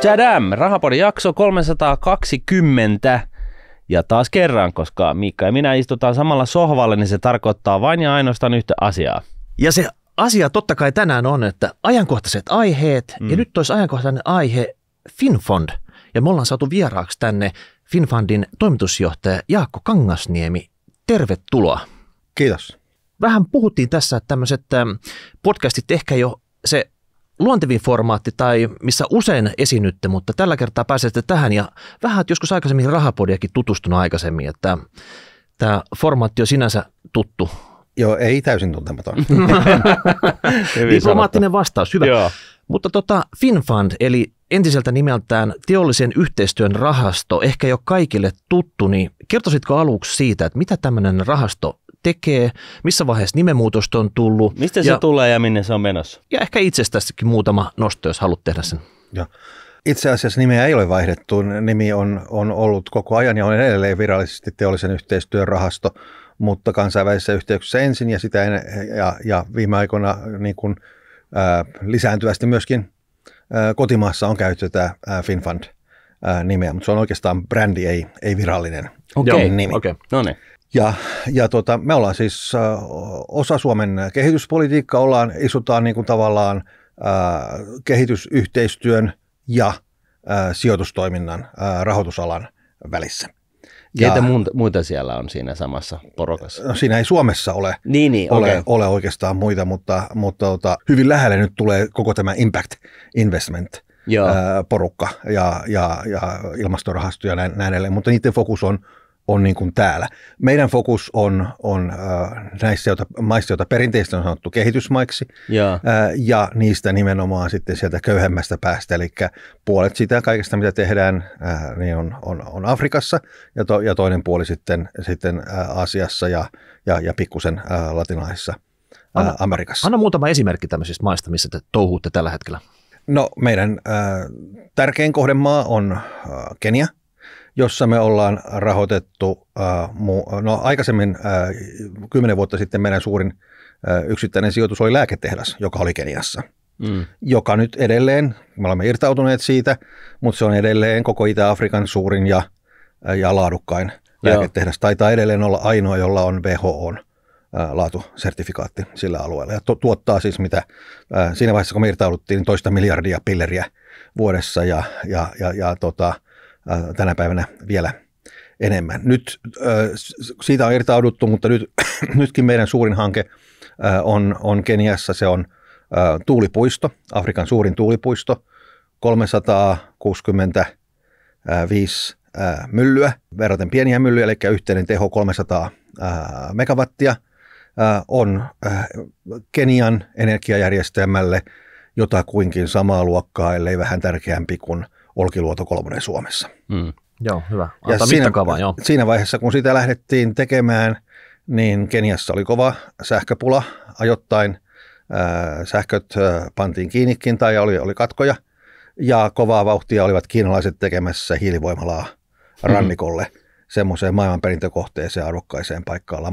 Tadam! Rahapodin jakso 320. Ja taas kerran, koska Miikka ja minä istutaan samalla sohvalla, niin se tarkoittaa vain ja ainoastaan yhtä asiaa. Ja se asia totta kai tänään on, että ajankohtaiset aiheet, ja nyt olisi ajankohtainen aihe Finnfund. Ja me ollaan saatu vieraaksi tänne Finnfundin toimitusjohtaja Jaakko Kangasniemi. Tervetuloa. Kiitos. Vähän puhuttiin tässä, että tämmöiset podcastit ehkä jo se luontevin formaatti tai missä usein esiinnytte, mutta tällä kertaa pääsette tähän ja vähän joskus aikaisemmin Rahapodiakin tutustunut aikaisemmin, että tämä formaatti on sinänsä tuttu. Joo, ei täysin tuntematon. Diplomaattinen vastaus, hyvä. Joo. Mutta Finnfund, eli entiseltä nimeltään teollisen yhteistyön rahasto, ehkä jo kaikille tuttu, niin kertoisitko aluksi siitä, että mitä tämmöinen rahasto tekee, missä vaiheessa nimenmuutosta on tullut. Mistä se tulee ja minne se on menossa? Ja ehkä itsestäsikin muutama nosto, jos haluat tehdä sen. Joo. Itse asiassa nimeä ei ole vaihdettu. Nimi on ollut koko ajan ja on edelleen virallisesti teollisen yhteistyön rahasto, mutta kansainvälisissä yhteyksissä ensin ja ja viime aikoina niin kuin, lisääntyvästi myöskin kotimaassa on käytetty tätä Finnfund nimeä, mutta se on oikeastaan brändi, ei virallinen nimi. Okay. No niin. Ja me ollaan siis osa Suomen kehityspolitiikkaa, istutaan niin kuin tavallaan kehitysyhteistyön ja sijoitustoiminnan rahoitusalan välissä. Keitä muita siellä on siinä samassa porukassa? No, siinä ei Suomessa ole oikeastaan muita, mutta hyvin lähelle nyt tulee koko tämä Impact Investment porukka ja ilmastorahasto ja näin edelleen, mutta niiden fokus on niin kuin täällä. Meidän fokus on näissä maissa, joita perinteisesti on sanottu kehitysmaiksi, ja niistä nimenomaan sitten sieltä köyhemmästä päästä, eli puolet sitä kaikesta, mitä tehdään, niin on Afrikassa, ja toinen puoli sitten Aasiassa ja pikkusen latinalaisessa Amerikassa. Anna muutama esimerkki tämmöisistä maista, missä te touhuutte tällä hetkellä. No, meidän tärkein kohdemaa on Kenia, jossa me ollaan rahoitettu, aikaisemmin 10 vuotta sitten meidän suurin yksittäinen sijoitus oli lääketehdas, joka oli Keniassa, joka nyt edelleen, me olemme irtautuneet siitä, mutta se on edelleen koko Itä-Afrikan suurin ja laadukkain lääketehdas. Taitaa edelleen olla ainoa, jolla on WHO:n laatusertifikaatti sillä alueella ja tuottaa siis mitä siinä vaiheessa, kun me irtauduttiin, niin 2 miljardia pilleriä vuodessa ja tänä päivänä vielä enemmän. Nyt siitä on irtauduttu, mutta nytkin meidän suurin hanke on Keniassa. Se on tuulipuisto, Afrikan suurin tuulipuisto, 365 myllyä, verraten pieniä myllyjä, eli yhteinen teho 300 megawattia, on Kenian energiajärjestelmälle jotakuinkin samaa luokkaa, ellei vähän tärkeämpi kuin Olkiluoto 3 Suomessa. Joo, hyvä. Antaa mittakaavaa, joo. Siinä vaiheessa, kun sitä lähdettiin tekemään, niin Keniassa oli kova sähköpula. Ajoittain sähköt pantiin kiinnikin tai oli katkoja. Ja kovaa vauhtia olivat kiinalaiset tekemässä hiilivoimalaa rannikolle semmoiseen maailmanperintökohteeseen arvokkaiseen paikkaan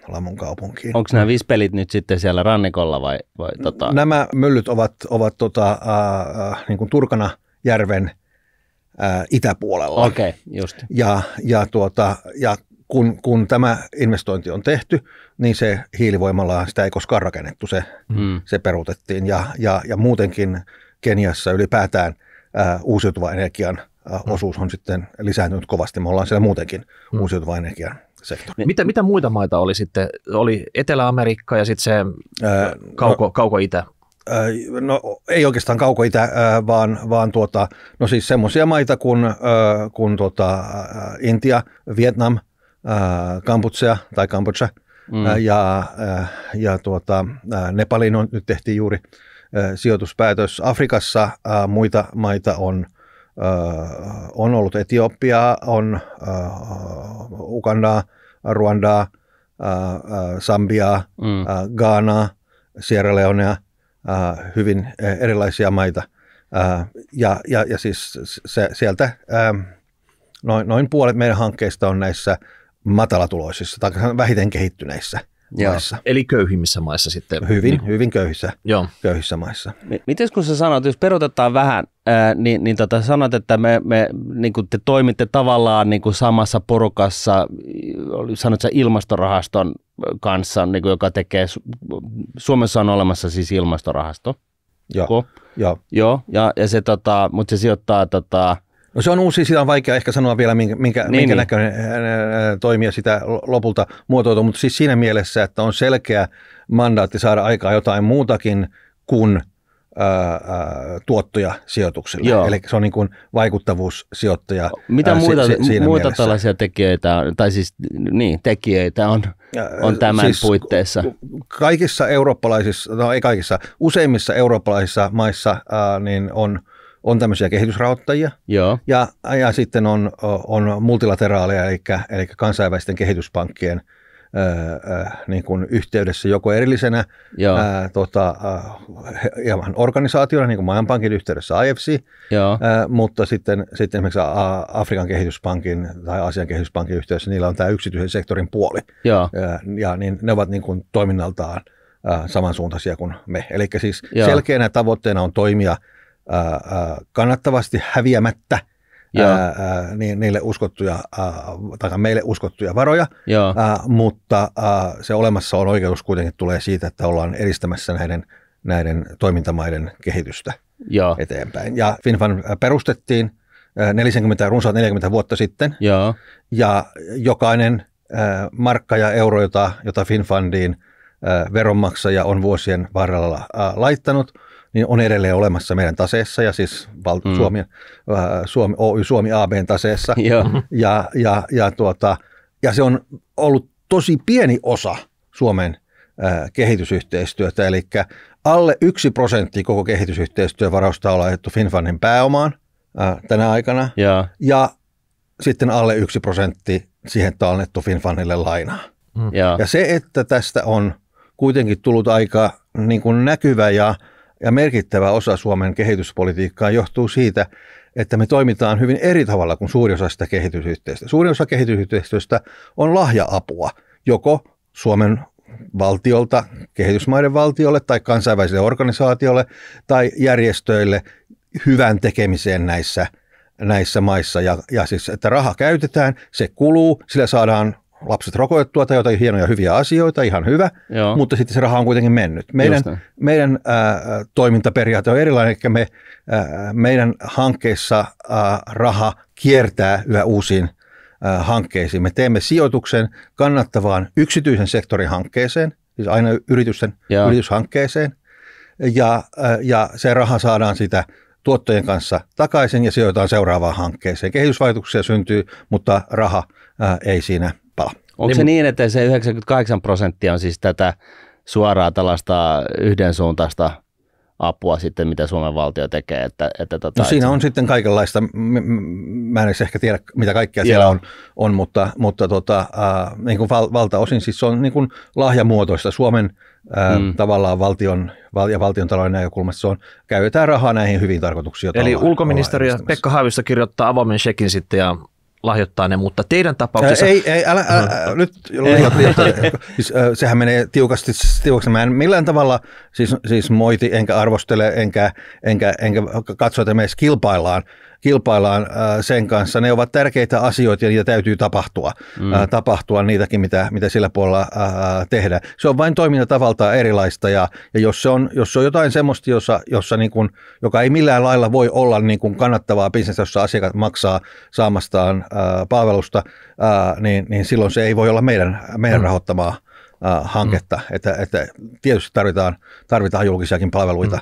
Lamon kaupunkiin. Onko nämä vispelit nyt sitten siellä rannikolla vai Nämä myllyt ovat niin kuin Turkanajärven itäpuolella. Okei, just. Ja kun tämä investointi on tehty, niin se hiilivoimala, sitä ei koskaan rakennettu, se peruutettiin. Ja muutenkin Keniassa ylipäätään uusiutuvan energian osuus on sitten lisääntynyt kovasti. Me ollaan siellä muutenkin uusiutuvan energian sektori. Mitä muita maita oli sitten? Oli Etelä-Amerikka ja sitten se kauko-itä? No ei oikeastaan kauko-itä, vaan no siis semmoisia maita kuin Intia, Vietnam, Kambodža ja Nepaliin nyt tehtiin juuri sijoituspäätös. Afrikassa muita maita on ollut Etiopiaa, on Ugandaa, Ruandaa, Sambiaa, Ghanaa, Sierra Leonea, hyvin erilaisia maita. Ja siis sieltä noin puolet meidän hankkeista on näissä matalatuloisissa tai vähiten kehittyneissä maissa. Eli köyhimmissä maissa sitten. Hyvin köyhissä maissa. Miten kun sä sanot, jos peruutetaan vähän, niin sanot, että me niin kuin te toimitte tavallaan niin kuin samassa porukassa, sanot sä ilmastorahaston kanssa, niin kuin joka tekee, Suomessa on olemassa siis ilmastorahasto. Joo. Ja se, mutta se sijoittaa No se on uusi, sitä on vaikea ehkä sanoa vielä, minkä näköinen toimija sitä lopulta muotoiltu, mutta siis siinä mielessä, että on selkeä mandaatti saada aikaa jotain muutakin kuin tuottoja sijoituksille. Joo. Eli se on niin kuin vaikuttavuussijoittaja. Mitä muita tällaisia tekijöitä on, tai siis tekijöitä on tämän siis puitteissa? Kaikissa eurooppalaisissa, no ei kaikissa, useimmissa eurooppalaisissa maissa niin on tämmöisiä kehitysrahoittajia. Joo. Ja sitten on multilateraaleja, eli kansainvälisten kehityspankkien niin kuin yhteydessä joko erillisenä organisaationa, niin kuin Maailmanpankin yhteydessä IFC, mutta sitten esimerkiksi Afrikan kehityspankin tai Aasian kehityspankin yhteydessä niillä on tämä yksityisen sektorin puoli. Ja niin ne ovat niin kuin toiminnaltaan samansuuntaisia kuin me. Eli siis selkeänä tavoitteena on toimia kannattavasti häviämättä niille uskottuja, tai meille uskottuja varoja, mutta se olemassa on oikeus kuitenkin tulee siitä, että ollaan edistämässä näiden toimintamaiden kehitystä eteenpäin. Ja FinFund perustettiin runsaat 40 vuotta sitten, ja jokainen markka ja euro, jota FinFundiin veronmaksaja on vuosien varrella laittanut, niin on edelleen olemassa meidän taseessa ja siis Suomi AB:n taseessa. Ja se on ollut tosi pieni osa Suomen kehitysyhteistyötä, eli alle 1% koko kehitysyhteistyövarausta on laitettu FinFundin pääomaan tänä aikana, ja sitten alle 1% siihen, että on annettu FinFundille lainaa. Ja se, että tästä on kuitenkin tullut aika niin kuin näkyvä ja merkittävä osa Suomen kehityspolitiikkaa johtuu siitä, että me toimitaan hyvin eri tavalla kuin suuri osa sitä kehitysyhteistyöstä. Suurin osa kehitysyhteistyöstä on lahja-apua, joko Suomen valtiolta, kehitysmaiden valtiolle tai kansainvälisille organisaatioille tai järjestöille hyvän tekemiseen näissä maissa. Ja siis, että raha käytetään, se kuluu, sillä saadaan lapset rokotettua tai jotain hienoja hyviä asioita, ihan hyvä, mutta sitten se raha on kuitenkin mennyt. Meidän toimintaperiaate on erilainen, eli meidän hankkeissa raha kiertää yhä uusiin hankkeisiin. Me teemme sijoituksen kannattavaan yksityisen sektorin hankkeeseen, siis aina yrityshankkeeseen, ja se raha saadaan sitä tuottojen kanssa takaisin ja sijoitetaan seuraavaan hankkeeseen. Kehitysvaikutuksia syntyy, mutta raha ei siinä pala. Onko se niin, että se 98% on siis tätä suoraa tällaista yhdensuuntaista apua sitten, mitä Suomen valtio tekee? No siinä on sitten kaikenlaista, mä en edes ehkä tiedä, mitä kaikkea siellä on mutta niin kuin valtaosin siis se on niin kuin lahjamuotoista. Suomen tavallaan valtion talouden näkökulmasta käytetään rahaa näihin hyviin tarkoituksiin. Eli ulkoministeriö Pekka Haavisto kirjoittaa avoimen shekin sitten ja lahjoittaa ne, mutta teidän tapauksessa... Älä nyt siis, sehän menee tiukasti. Mä en millään tavalla siis moiti, enkä arvostele, enkä katso, että me edes kilpaillaan sen kanssa. Ne ovat tärkeitä asioita ja niitä täytyy tapahtua niitäkin, mitä sillä puolella tehdään. Se on vain toimintatavaltaan erilaista ja jos se on jotain semmoista, jossa niin kuin, joka ei millään lailla voi olla niin kuin kannattavaa bisnestä, jossa asiakas maksaa saamastaan palvelusta, niin silloin se ei voi olla meidän rahoittamaa hanketta, että tietysti tarvitaan julkisiakin palveluita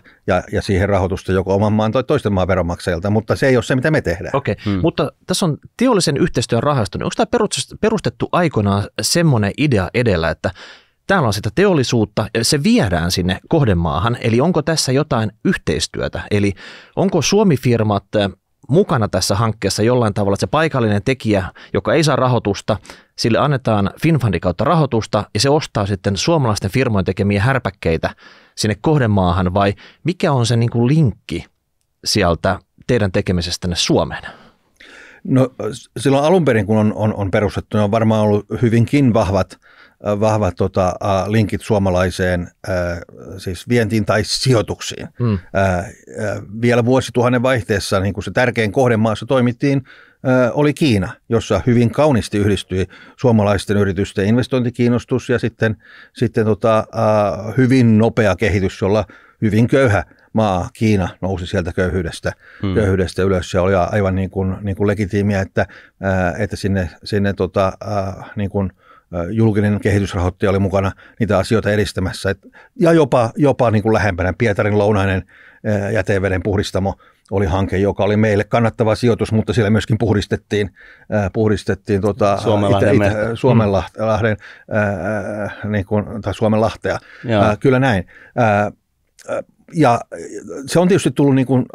ja siihen rahoitusta joko oman maan tai toisten maan veronmaksajilta, mutta se ei ole se, mitä me tehdään. Okei, mutta tässä on teollisen yhteistyön rahasto, niin onko tämä perustettu aikoinaan semmoinen idea edellä, että täällä on sitä teollisuutta ja se viedään sinne kohdemaahan, eli onko tässä jotain yhteistyötä, eli onko Suomi-firmat mukana tässä hankkeessa jollain tavalla, että se paikallinen tekijä, joka ei saa rahoitusta, sille annetaan FinFundin kautta rahoitusta ja se ostaa sitten suomalaisten firmojen tekemiä härpäkkeitä sinne kohdemaahan vai mikä on se niin kuin linkki sieltä teidän tekemisestänne Suomeen? No silloin alun perin, kun on perustettu, on varmaan ollut hyvinkin vahvat linkit suomalaiseen siis vientiin tai sijoituksiin. Vielä vuosituhannen vaihteessa niin kuin se tärkein kohde maassa toimittiin oli Kiina, jossa hyvin kauniisti yhdistyi suomalaisten yritysten investointikiinnostus ja sitten hyvin nopea kehitys, jolla hyvin köyhä maa Kiina nousi sieltä köyhyydestä ylös ja oli aivan niin kuin legitiimiä, että sinne niin kuin julkinen kehitysrahoittaja oli mukana niitä asioita edistämässä. Ja jopa niin kuin lähempänä Pietarin lounainen jäteveden puhdistamo oli hanke, joka oli meille kannattava sijoitus, mutta siellä myöskin puhdistettiin Suomenlahden niin kuin, tai Suomenlahtea. Kyllä näin. Ja se on tietysti tullut niin kuin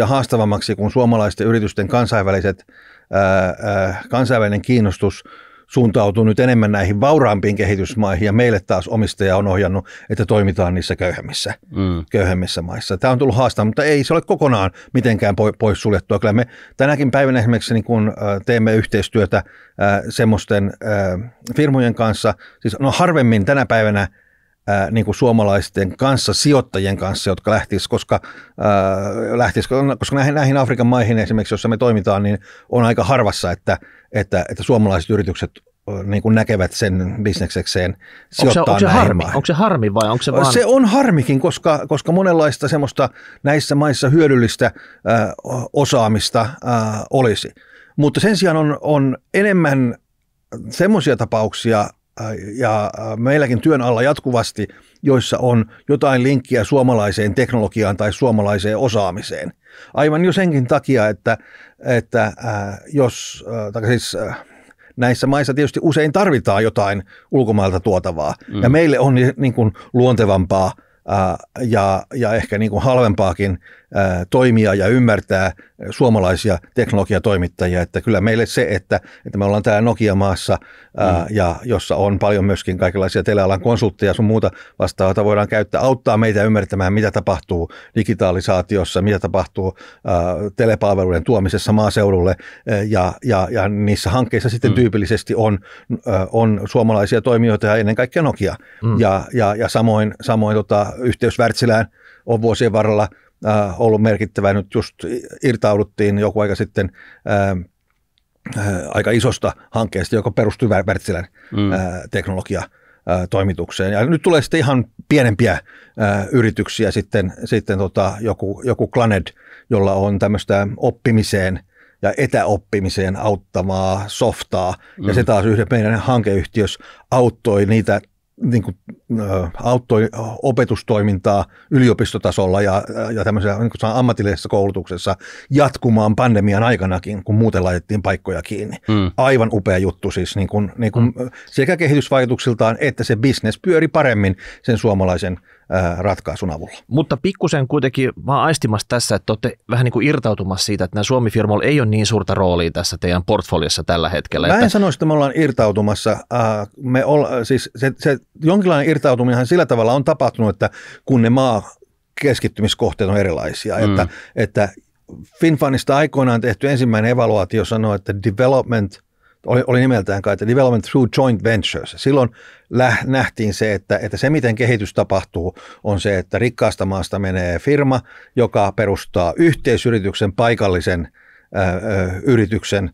haastavammaksi, kun suomalaisten yritysten kansainvälinen kiinnostus suuntautuu nyt enemmän näihin vauraampiin kehitysmaihin, ja meille taas omistaja on ohjannut, että toimitaan niissä köyhemmissä maissa. Tämä on tullut haastava, mutta ei se ole kokonaan mitenkään poissuljettua. Kyllä me tänäkin päivänä esimerkiksi niin kun teemme yhteistyötä semmoisten firmojen kanssa, siis harvemmin tänä päivänä niin kuin suomalaisten kanssa, sijoittajien kanssa, jotka lähtisivät, koska näihin Afrikan maihin esimerkiksi, jossa me toimitaan, niin on aika harvassa, että suomalaiset yritykset niin kuin näkevät sen bisneksekseen sijoittaa näihin maihin. Onko se harmi vai onko se vaan? Se on harmikin, koska monenlaista semmoista näissä maissa hyödyllistä osaamista olisi. Mutta sen sijaan on enemmän semmoisia tapauksia, ja meilläkin työn alla jatkuvasti, joissa on jotain linkkiä suomalaiseen teknologiaan tai suomalaiseen osaamiseen. Aivan jo senkin takia, että näissä maissa tietysti usein tarvitaan jotain ulkomailta tuotavaa, ja meille on niin kuin luontevampaa ja ehkä niin kuin halvempaakin toimia ja ymmärtää suomalaisia teknologiatoimittajia, että kyllä meille se, että me ollaan täällä Nokia-maassa, ja jossa on paljon myöskin kaikenlaisia telealan konsultteja sun muuta vastaavaa voidaan käyttää, auttaa meitä ymmärtämään, mitä tapahtuu digitalisaatiossa, mitä tapahtuu telepalveluiden tuomisessa maaseudulle, ja niissä hankkeissa sitten tyypillisesti on suomalaisia toimijoita ja ennen kaikkea Nokia, ja samoin yhteys Wärtsilään on vuosien varrella ollut merkittävä. Nyt just irtauduttiin joku aika sitten aika isosta hankkeesta, joka perustui Wärtsilän teknologiatoimitukseen. Ja nyt tulee sitten ihan pienempiä yrityksiä, sitten joku Claned, jolla on tämmöistä oppimiseen ja etäoppimiseen auttavaa softaa. Ja se taas yhdessä meidän hankeyhtiössä auttoi niitä, niin kuin, auttoi opetustoimintaa yliopistotasolla ja tämmöisessä niin kuin ammatillisessa koulutuksessa jatkumaan pandemian aikanakin, kun muuten laitettiin paikkoja kiinni. Aivan upea juttu siis niin kuin sekä kehitysvaikutuksiltaan että se business pyöri paremmin sen suomalaisen ratkaisun avulla. Mutta pikkusen kuitenkin vaan aistimassa tässä, että olette vähän niin kuin irtautumassa siitä, että nämä Suomi-firmoilla ei ole niin suurta roolia tässä teidän portfoliossa tällä hetkellä. Mä en sanoisi, että me ollaan irtautumassa. Siis se jonkinlainen irtautuminenhan sillä tavalla on tapahtunut, että kun ne keskittymiskohteet on erilaisia. Että FinFundista aikoinaan tehty ensimmäinen evaluaatio sanoo, että development oli nimeltään kai, että development through joint ventures. Silloin nähtiin se, että se miten kehitys tapahtuu on se, että rikkaasta maasta menee firma, joka perustaa yhteisyrityksen paikallisen yrityksen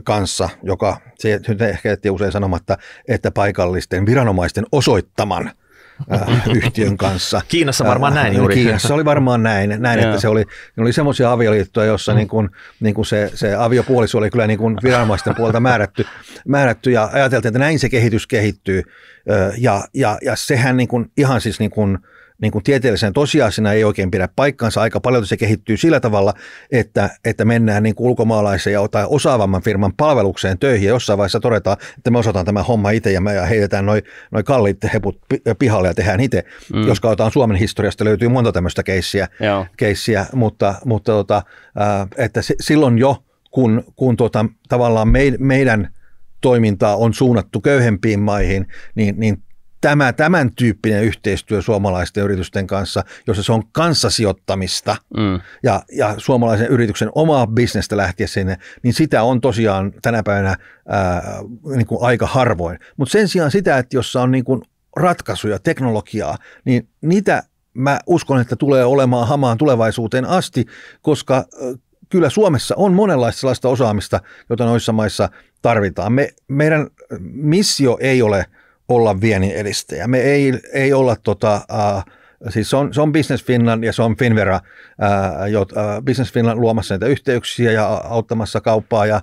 kanssa, joka se ehkä usein sanomatta, että paikallisten viranomaisten osoittaman yhtiön kanssa. Kiinassa varmaan näin juuri. Kiinassa oli varmaan näin että se oli semmoisia avioliittoja, jossa niin kuin se aviopuoliso oli kyllä niin kuin viranomaisten puolelta määrätty ja ajateltiin, että näin se kehitys kehittyy ja sehän niin kuin ihan siis niin kuin tieteellisen tosiasiana ei oikein pidä paikkansa. Aika paljon se kehittyy sillä tavalla, että mennään niin kuin ulkomaalaisen ja osaavamman firman palvelukseen töihin ja jossain vaiheessa todetaan, että me osataan tämä homma itse ja me heitetään noi kalliit heput pihalle ja tehdään itse. Jos katsotaan Suomen historiasta, löytyy monta tämmöistä keissiä, mutta että silloin jo, kun tavallaan meidän toimintaa on suunnattu köyhempiin maihin, niin tämän tyyppinen yhteistyö suomalaisten yritysten kanssa, jossa se on kanssasijoittamista ja suomalaisen yrityksen omaa bisnestä lähteä sinne, niin sitä on tosiaan tänä päivänä niin kuin aika harvoin. Mutta sen sijaan sitä, että jossa on niin kuin ratkaisuja, teknologiaa, niin niitä mä uskon, että tulee olemaan hamaan tulevaisuuteen asti, koska kyllä Suomessa on monenlaista sellaista osaamista, jota noissa maissa tarvitaan. Meidän missio ei ole olla viennin edistäjä. Me ei olla, siis se on Business Finland ja se on Finnvera, Business Finland luomassa näitä yhteyksiä ja auttamassa kauppaa ja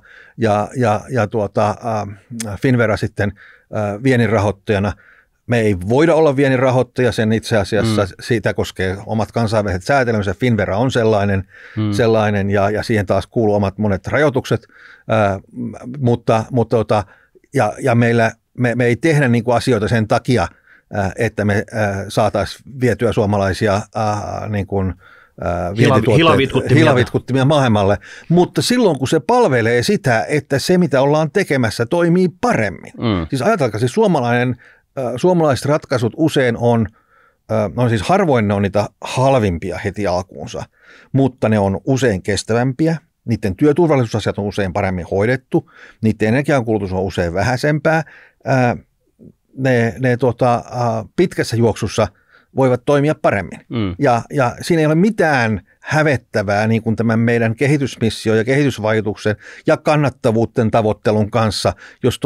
Finnvera sitten viennin rahoittajana. Me ei voida olla viennin rahoittaja, sen itse asiassa siitä koskee omat kansainväliset säätelmänsä. Finnvera on sellainen ja siihen taas kuuluu omat monet rajoitukset, mutta me ei tehdä niin kuin asioita sen takia, että me saataisiin vietyä suomalaisia niin kuin hilavitkuttimia maailmalle, mutta silloin kun se palvelee sitä, että se mitä ollaan tekemässä toimii paremmin. Siis ajatelkaa, siis suomalaiset ratkaisut usein siis harvoin ne on niitä halvimpia heti alkuunsa, mutta ne on usein kestävämpiä, niiden työturvallisuusasiat on usein paremmin hoidettu, niiden energiankulutus on usein vähäisempää, ne pitkässä juoksussa voivat toimia paremmin. Ja siinä ei ole mitään hävettävää niin kuin tämän meidän kehitysmissio ja kehitysvaikutuksen ja kannattavuuden tavoittelun kanssa, jos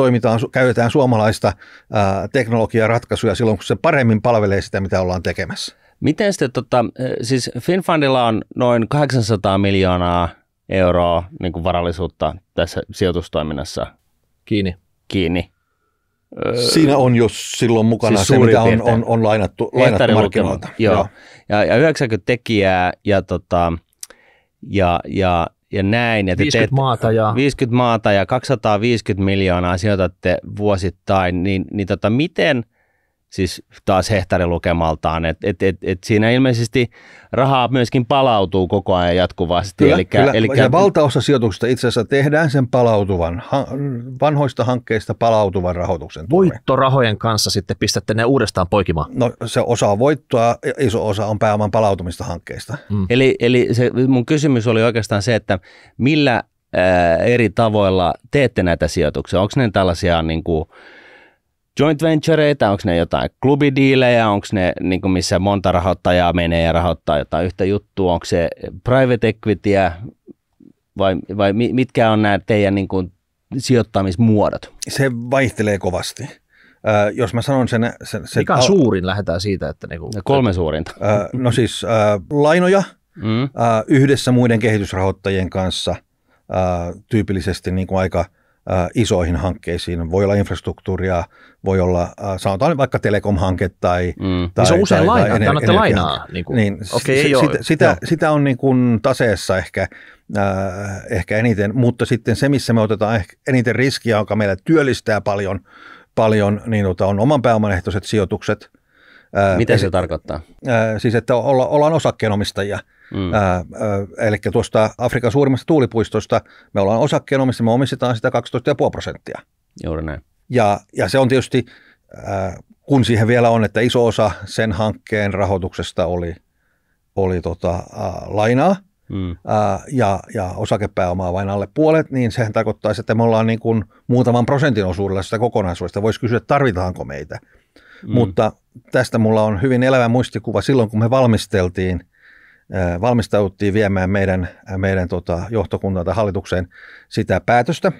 käytetään suomalaista teknologiaratkaisuja silloin, kun se paremmin palvelee sitä, mitä ollaan tekemässä. Miten sitten, siis Finnfundilla on noin 800 miljoonaa euroa niin kuin varallisuutta tässä sijoitustoiminnassa kiinni. Siinä on jo silloin mukana siis se, mitä on lainattu markkinoilta. Joo. Ja 90 tekijää ja näin. Ja 50 maata ja 250 miljoonaa sijoitatte vuosittain. Niin miten, siis taas hehtaarilukemaltaan, että siinä ilmeisesti rahaa myöskin palautuu koko ajan jatkuvasti. Kyllä. Ja valtaosa sijoituksista itse asiassa tehdään sen palautuvan, vanhoista hankkeista palautuvan rahoituksen turvin. Voittorahojen kanssa sitten pistätte ne uudestaan poikimaan? No se osa on voittoa, iso osa on pääoman palautumista hankkeista. Eli se mun kysymys oli oikeastaan se, että millä eri tavoilla teette näitä sijoituksia? Onko ne tällaisia niin kuin joint ventureita, onko ne jotain klubidiilejä, onko ne niin kuin missä monta rahoittajaa menee ja rahoittaa jotain yhtä juttua, onko se private equityä vai mitkä on nämä teidän niin kuin sijoittamismuodot? Se vaihtelee kovasti. Jos mä sanon sen mikä on suurin, lähdetään siitä, että niinku 3 suurinta. No siis lainoja yhdessä muiden kehitysrahoittajien kanssa tyypillisesti niin kuin aika isoihin hankkeisiin. Voi olla infrastruktuuria, voi olla, sanotaan vaikka telekom-hanke tai se on usein lainaa, te annatte lainaa. Sitä on niin kuin taseessa ehkä eniten, mutta sitten se, missä me otetaan eniten riskiä, joka meillä työllistää paljon niin on oman pääoman ehtoiset sijoitukset. Mitä se tarkoittaa? Siis, että ollaan osakkeenomistajia. Eli tuosta Afrikan suurimmasta tuulipuistosta me ollaan osakkeenomistajia, me omistetaan sitä 12,5%. Juuri näin. Ja se on tietysti, kun siihen vielä on, että iso osa sen hankkeen rahoituksesta oli lainaa ja osakepääomaa vain alle puolet, niin sehän tarkoittaa, että me ollaan niin kuin muutaman prosentin osuudella sitä kokonaisuudesta. Voisi kysyä, tarvitaanko meitä. Mutta tästä mulla on hyvin elävä muistikuva silloin, kun me valmistauduttiin viemään meidän johtokuntaan tai hallitukseen sitä päätöstä,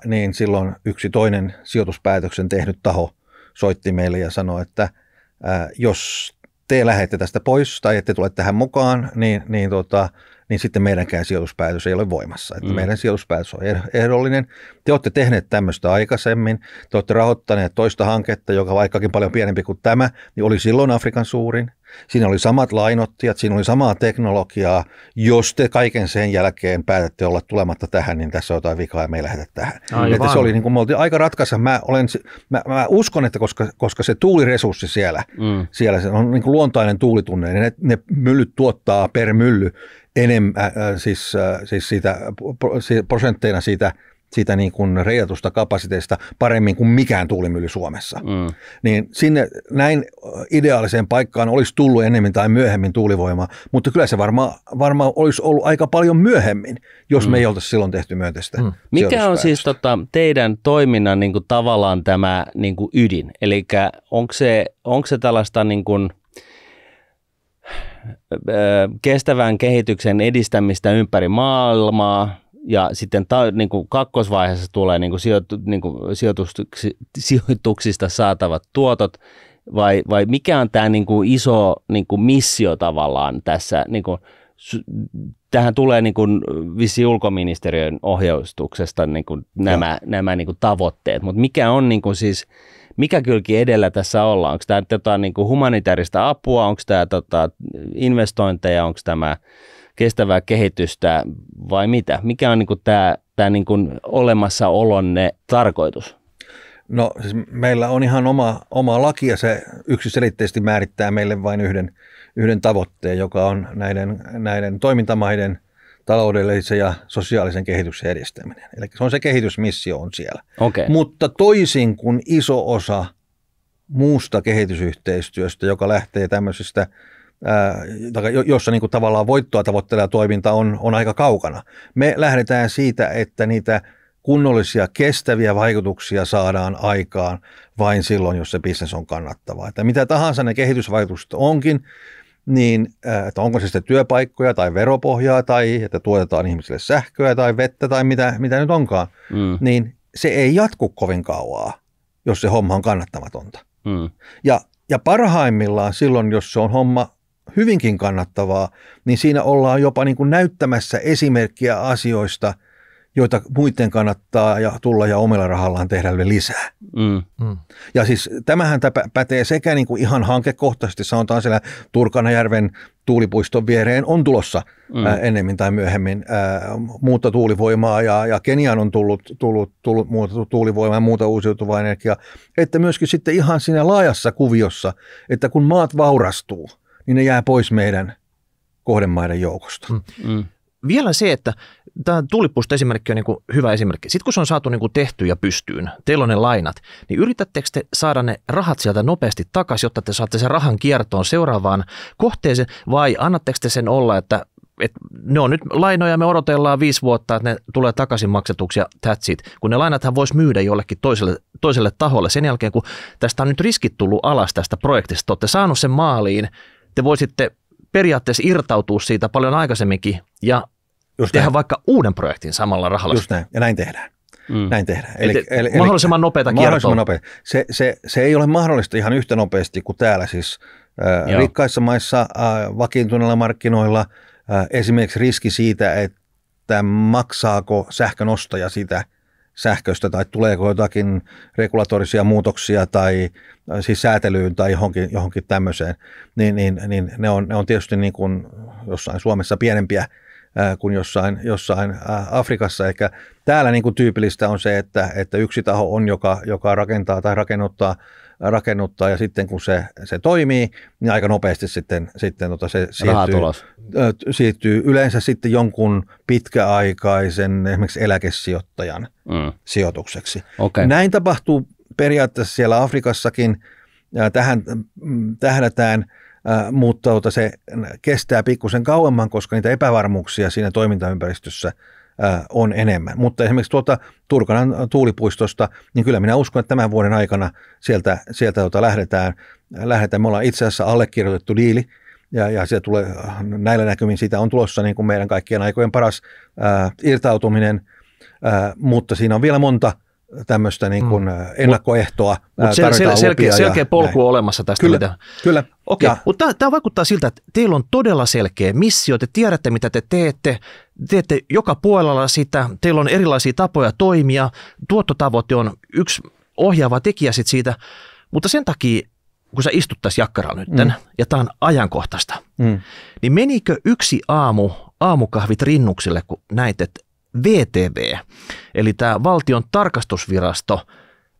niin silloin yksi toinen sijoituspäätöksen tehnyt taho soitti meille ja sanoi, että jos te lähdette tästä pois tai ette tule tähän mukaan, niin sitten meidänkään sijoituspäätös ei ole voimassa. Että meidän sijoituspäätös on ehdollinen. Te olette tehneet tämmöistä aikaisemmin. Te olette rahoittaneet toista hanketta, joka vaikkakin paljon pienempi kuin tämä, niin oli silloin Afrikan suurin. Siinä oli samat lainottajat, siinä oli samaa teknologiaa. Jos te kaiken sen jälkeen päätätte olla tulematta tähän, niin tässä on jotain vikaa ja me ei lähdetä tähän. Että se oli niin kuin me oltiin aika ratkaisa. Mä uskon, että koska se tuuliresurssi siellä se on niin kuin luontainen tuulitunne, niin ne myllyt tuottaa per mylly enemmän, siis siitä prosentteina siitä siitä niin kuin reijatusta kapasiteetista paremmin kuin mikään tuulimylly Suomessa. Niin sinne näin ideaaliseen paikkaan olisi tullut enemmän tai myöhemmin tuulivoimaa, mutta kyllä se varmaan olisi ollut aika paljon myöhemmin, jos me ei oltaisi silloin tehty myönteistä. Mikä on siis teidän toiminnan niin kuin tavallaan tämä niin kuin ydin? Eli onko se tällaista niin kuin kestävän kehityksen edistämistä ympäri maailmaa, ja sitten niin kuin kakkosvaiheessa tulee niin kuin sijoituksista saatavat tuotot, vai mikä on tämä niin kuin iso niin kuin missio tavallaan tässä? Niin kuin, tähän tulee niin kuin vissiin ulkoministeriön ohjeistuksesta niin kuin nämä niin kuin tavoitteet, mutta mikä on niin kuin siis, mikä kylki edellä tässä ollaan? Onko tämä jotain niin kuin humanitaarista apua, onko tämä investointeja, onko tämä kestävää kehitystä vai mitä? Mikä on niin kuin tämä niin kuin olemassaolonne tarkoitus? No siis meillä on ihan oma laki ja se yksiselitteisesti määrittää meille vain yhden tavoitteen, joka on näiden toimintamaiden taloudellisen ja sosiaalisen kehityksen edistäminen. Eli se on se kehitysmissio on siellä. Okay. Mutta toisin kuin iso osa muusta kehitysyhteistyöstä, joka lähtee tämmöisistä jossa niin kuin tavallaan voittoa tavoitteleva toiminta on aika kaukana. Me lähdetään siitä, että niitä kunnollisia kestäviä vaikutuksia saadaan aikaan vain silloin, jos se bisnes on kannattavaa. Että mitä tahansa ne kehitysvaikutukset onkin, niin että onko se sitten työpaikkoja tai veropohjaa tai että tuotetaan ihmisille sähköä tai vettä tai mitä nyt onkaan, niin se ei jatku kovin kauaa, jos se homma on kannattamatonta. Ja parhaimmillaan silloin, jos se on homma hyvinkin kannattavaa, niin siinä ollaan jopa niin kuin näyttämässä esimerkkiä asioista, joita muiden kannattaa ja tulla ja omilla rahallaan tehdä lisää. Ja siis tämähän pätee sekä niin kuin ihan hankekohtaisesti, sanotaan siellä Turkanajärven tuulipuiston viereen on tulossa ennemmin tai myöhemmin muuta tuulivoimaa ja Keniaan on tullut muuta tuulivoimaa ja muuta uusiutuvaa energiaa, että myöskin sitten ihan siinä laajassa kuviossa, että kun maat vaurastuu, niin ne jää pois meidän kohdemaiden joukosta. Vielä se, että tämä tuulipuisto-esimerkki on niin kuin hyvä esimerkki. Sitten kun se on saatu niin kuin tehty ja pystyyn, teillä on ne lainat, niin yritättekö te saada ne rahat sieltä nopeasti takaisin, jotta te saatte sen rahan kiertoon seuraavaan kohteeseen, vai annatteko te sen olla, että ne on nyt lainoja, me odotellaan 5 vuotta, että ne tulee takaisin maksetuksi ja that's it. Kun ne lainathan voisi myydä jollekin toiselle taholle. Sen jälkeen, kun tästä on nyt riskit tullut alas tästä projektista, te olette saanut sen maaliin, te voisitte periaatteessa irtautua siitä paljon aikaisemminkin ja tehdä vaikka uuden projektin samalla rahalla. Just näin, ja näin tehdään. Näin tehdään. Eli mahdollisimman nopeata kiertoa. Se ei ole mahdollista ihan yhtä nopeasti kuin täällä siis rikkaissa maissa vakiintuneilla markkinoilla. Esimerkiksi riski siitä, että maksaako sähkön ostaja sitä sähköstä tai tuleeko jotakin regulatorisia muutoksia tai siis säätelyyn tai johonkin tämmöiseen, niin ne on tietysti niin kuin jossain Suomessa pienempiä kuin jossain Afrikassa. Eikä täällä niin kuin tyypillistä on se, että yksi taho on, joka rakentaa tai rakennuttaa ja sitten kun se toimii, niin aika nopeasti sitten se siirtyy yleensä sitten jonkun pitkäaikaisen esimerkiksi eläkesijoittajan sijoitukseksi. Okay. Näin tapahtuu periaatteessa siellä Afrikassakin, tähän tähdätään, mutta se kestää pikkusen kauemman, koska niitä epävarmuuksia siinä toimintaympäristössä on enemmän. Mutta esimerkiksi Turkanan tuulipuistosta, niin kyllä minä uskon, että tämän vuoden aikana sieltä lähdetään. Me ollaan itse asiassa allekirjoitettu diili, ja se tulee, näillä näkymin siitä on tulossa niin kuin meidän kaikkien aikojen paras irtautuminen, mutta siinä on vielä monta tämmöistä niin kuin ennakkoehtoa. Selkeä polku on olemassa tästä. Kyllä. Okei, mutta tämä vaikuttaa siltä, että teillä on todella selkeä missio, te tiedätte mitä te teette joka puolella sitä, teillä on erilaisia tapoja toimia, tuottotavoite on yksi ohjaava tekijä siitä, mutta sen takia, kun sä istut tässä jakkaralla nyt, ja tämä on ajankohtaista, niin menikö yksi aamukahvit rinnuksille, kun näit, että VTV, eli tämä valtion tarkastusvirasto,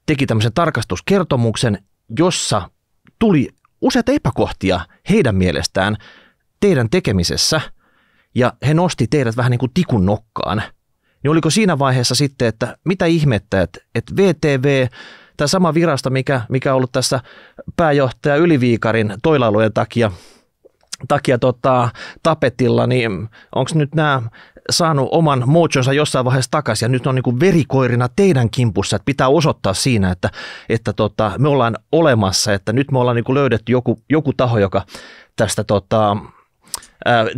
teki tämmöisen tarkastuskertomuksen, jossa tuli useita epäkohtia heidän mielestään teidän tekemisessä, ja he nosti teidät vähän niin kuin tikun nokkaan, niin oliko siinä vaiheessa sitten, että mitä ihmettä, että VTV, tämä sama virasto, mikä on ollut tässä pääjohtaja Yliviikarin toilailujen takia tapetilla, niin onko nyt nämä saanut oman mojonsa jossain vaiheessa takaisin ja nyt on niin kuin verikoirina teidän kimpussa, että pitää osoittaa siinä, että me ollaan olemassa, että nyt me ollaan niin kuin löydetty joku taho, joka tästä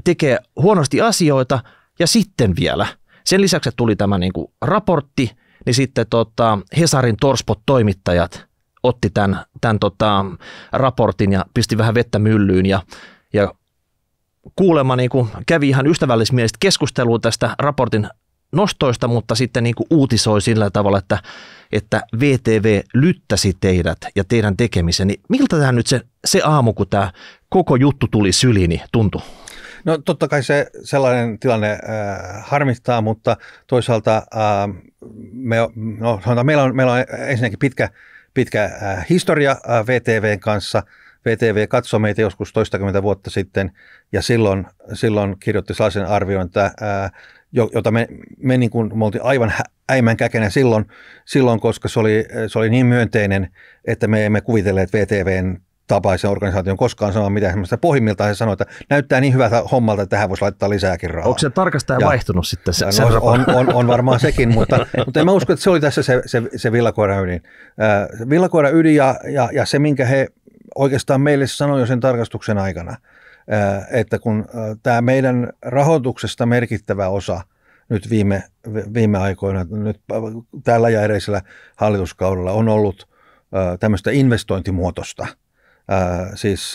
tekee huonosti asioita ja sitten vielä. Sen lisäksi, että tuli tämä niin kuin raportti, niin sitten Hesarin Torspot-toimittajat otti tämän raportin ja pisti vähän vettä myllyyn ja kuulemma niin kuin kävi ihan ystävällismielistä keskustelua tästä raportin nostoista, mutta sitten niin kuin uutisoi sillä tavalla, että VTV lyttäsi teidät ja teidän tekemisen. Niin miltä tämä nyt se aamu, kun tämä koko juttu tuli syliin, niin tuntui? No totta kai se sellainen tilanne harmittaa, mutta toisaalta meillä on ensinnäkin pitkä historia VTVn kanssa. VTV katsoi meitä joskus toistakymmentä vuotta sitten ja silloin kirjoitti sellaisen arvion, jota me niin kuin me oltiin aivan äimän käkenä silloin, koska se oli niin myönteinen, että me emme kuvitelleet VTVn tapaisen organisaation koskaan sanoa mitään semmoista. Pohjimmiltaan he sanoivat, että näyttää niin hyvältä hommalta, että tähän voisi laittaa lisääkin rahaa. Onko se tarkastaja vaihtunut sitten? On varmaan sekin, mutta en mä usko, että se oli tässä se villakoiran ydin. Villakoiran ydin ja se, minkä he oikeastaan meille sanoi jo sen tarkastuksen aikana, että kun tämä meidän rahoituksesta merkittävä osa nyt viime aikoina, nyt tällä ja edellisellä hallituskaudella on ollut tämmöistä investointimuotoista. Siis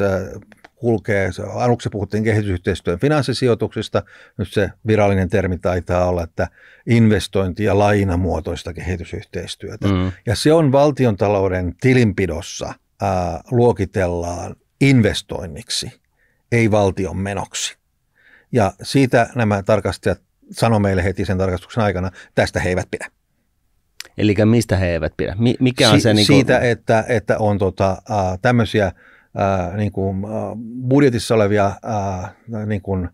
kulkee, aluksi puhuttiin kehitysyhteistyön finanssisijoituksista, nyt se virallinen termi taitaa olla, että investointi- ja lainamuotoista kehitysyhteistyötä. Ja se on valtiontalouden tilinpidossa luokitellaan investoinniksi, ei valtion menoksi. Ja siitä nämä tarkastajat sanoi meille heti sen tarkastuksen aikana, tästä he eivät pidä. Eli mistä he eivät pidä? Mikä on se siitä, että on tämmöisiä niin kuin budjetissa olevia, niin kuin,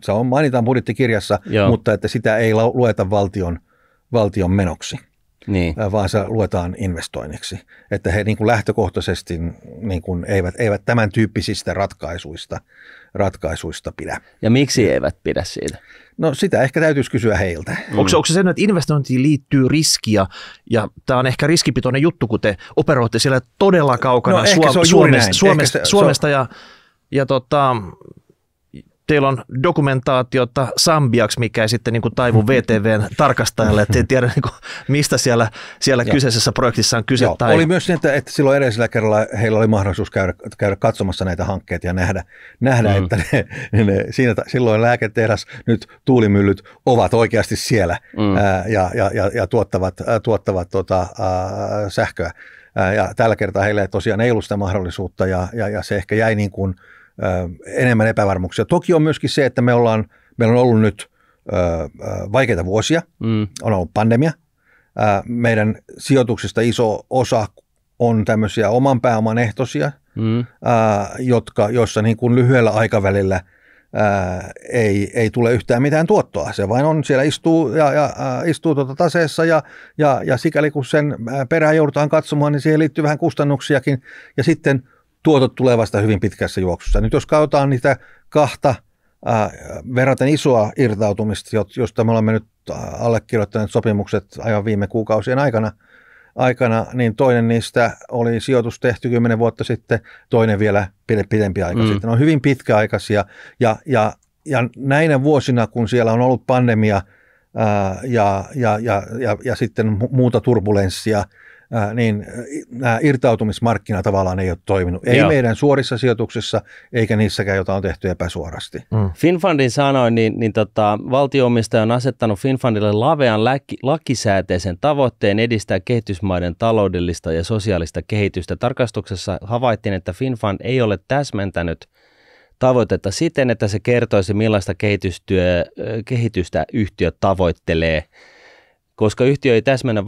se on, mainitaan budjettikirjassa, mutta että sitä ei lueta valtion menoksi. Niin. Vaan se luetaan investoinniksi. Että he niin kuin lähtökohtaisesti niin kuin eivät tämän tyyppisistä ratkaisuista pidä. Ja miksi eivät pidä siitä? No sitä ehkä täytyisi kysyä heiltä. Onko se sen, että investointiin liittyy riskiä ja tämä on ehkä riskipitoinen juttu, kun te operoitte siellä todella kaukana Suomesta ja teillä on dokumentaatiota Sambiaksi, mikä ei sitten niin kuin taivu VTVn tarkastajalle, että ei tiedä niin kuin, mistä siellä kyseisessä projektissa on kyse. Oli myös niin, että silloin edellisellä kerralla heillä oli mahdollisuus käydä katsomassa näitä hankkeita ja nähdä että silloin lääketehdas, nyt tuulimyllyt ovat oikeasti siellä ja tuottavat sähköä. Ja tällä kertaa heillä tosiaan ei ollut sitä mahdollisuutta ja se ehkä jäi niin kuin enemmän epävarmuuksia. Toki on myöskin se, että meillä on ollut nyt vaikeita vuosia, on ollut pandemia. Meidän sijoituksista iso osa on tämmöisiä oman pääoman ehtoisia, joissa niin kuin lyhyellä aikavälillä ei tule yhtään mitään tuottoa. Se vain on siellä istuu taseessa ja sikäli kun sen perään joudutaan katsomaan, niin siihen liittyy vähän kustannuksiakin ja sitten tuotot tulee vasta hyvin pitkässä juoksussa. Nyt jos katsotaan niitä kahta verraten isoa irtautumista, josta me olemme nyt allekirjoittaneet sopimukset aivan viime kuukausien aikana, niin toinen niistä oli sijoitus tehty 10 vuotta sitten, toinen vielä pidempi aika sitten. Ne on hyvin pitkäaikaisia ja näinä vuosina, kun siellä on ollut pandemia ja sitten muuta turbulenssia, niin nämä irtautumismarkkina tavallaan ei ole toiminut. Ei meidän suorissa sijoituksissa, eikä niissäkään, joita on tehty epäsuorasti. Finnfundin sanoin, niin valtio-omistaja on asettanut Finnfundille lavean lakisääteisen tavoitteen edistää kehitysmaiden taloudellista ja sosiaalista kehitystä. Tarkastuksessa havaittiin, että Finnfund ei ole täsmentänyt tavoitetta siten, että se kertoisi, millaista kehitystä yhtiö tavoittelee. Koska yhtiö ei täsmennä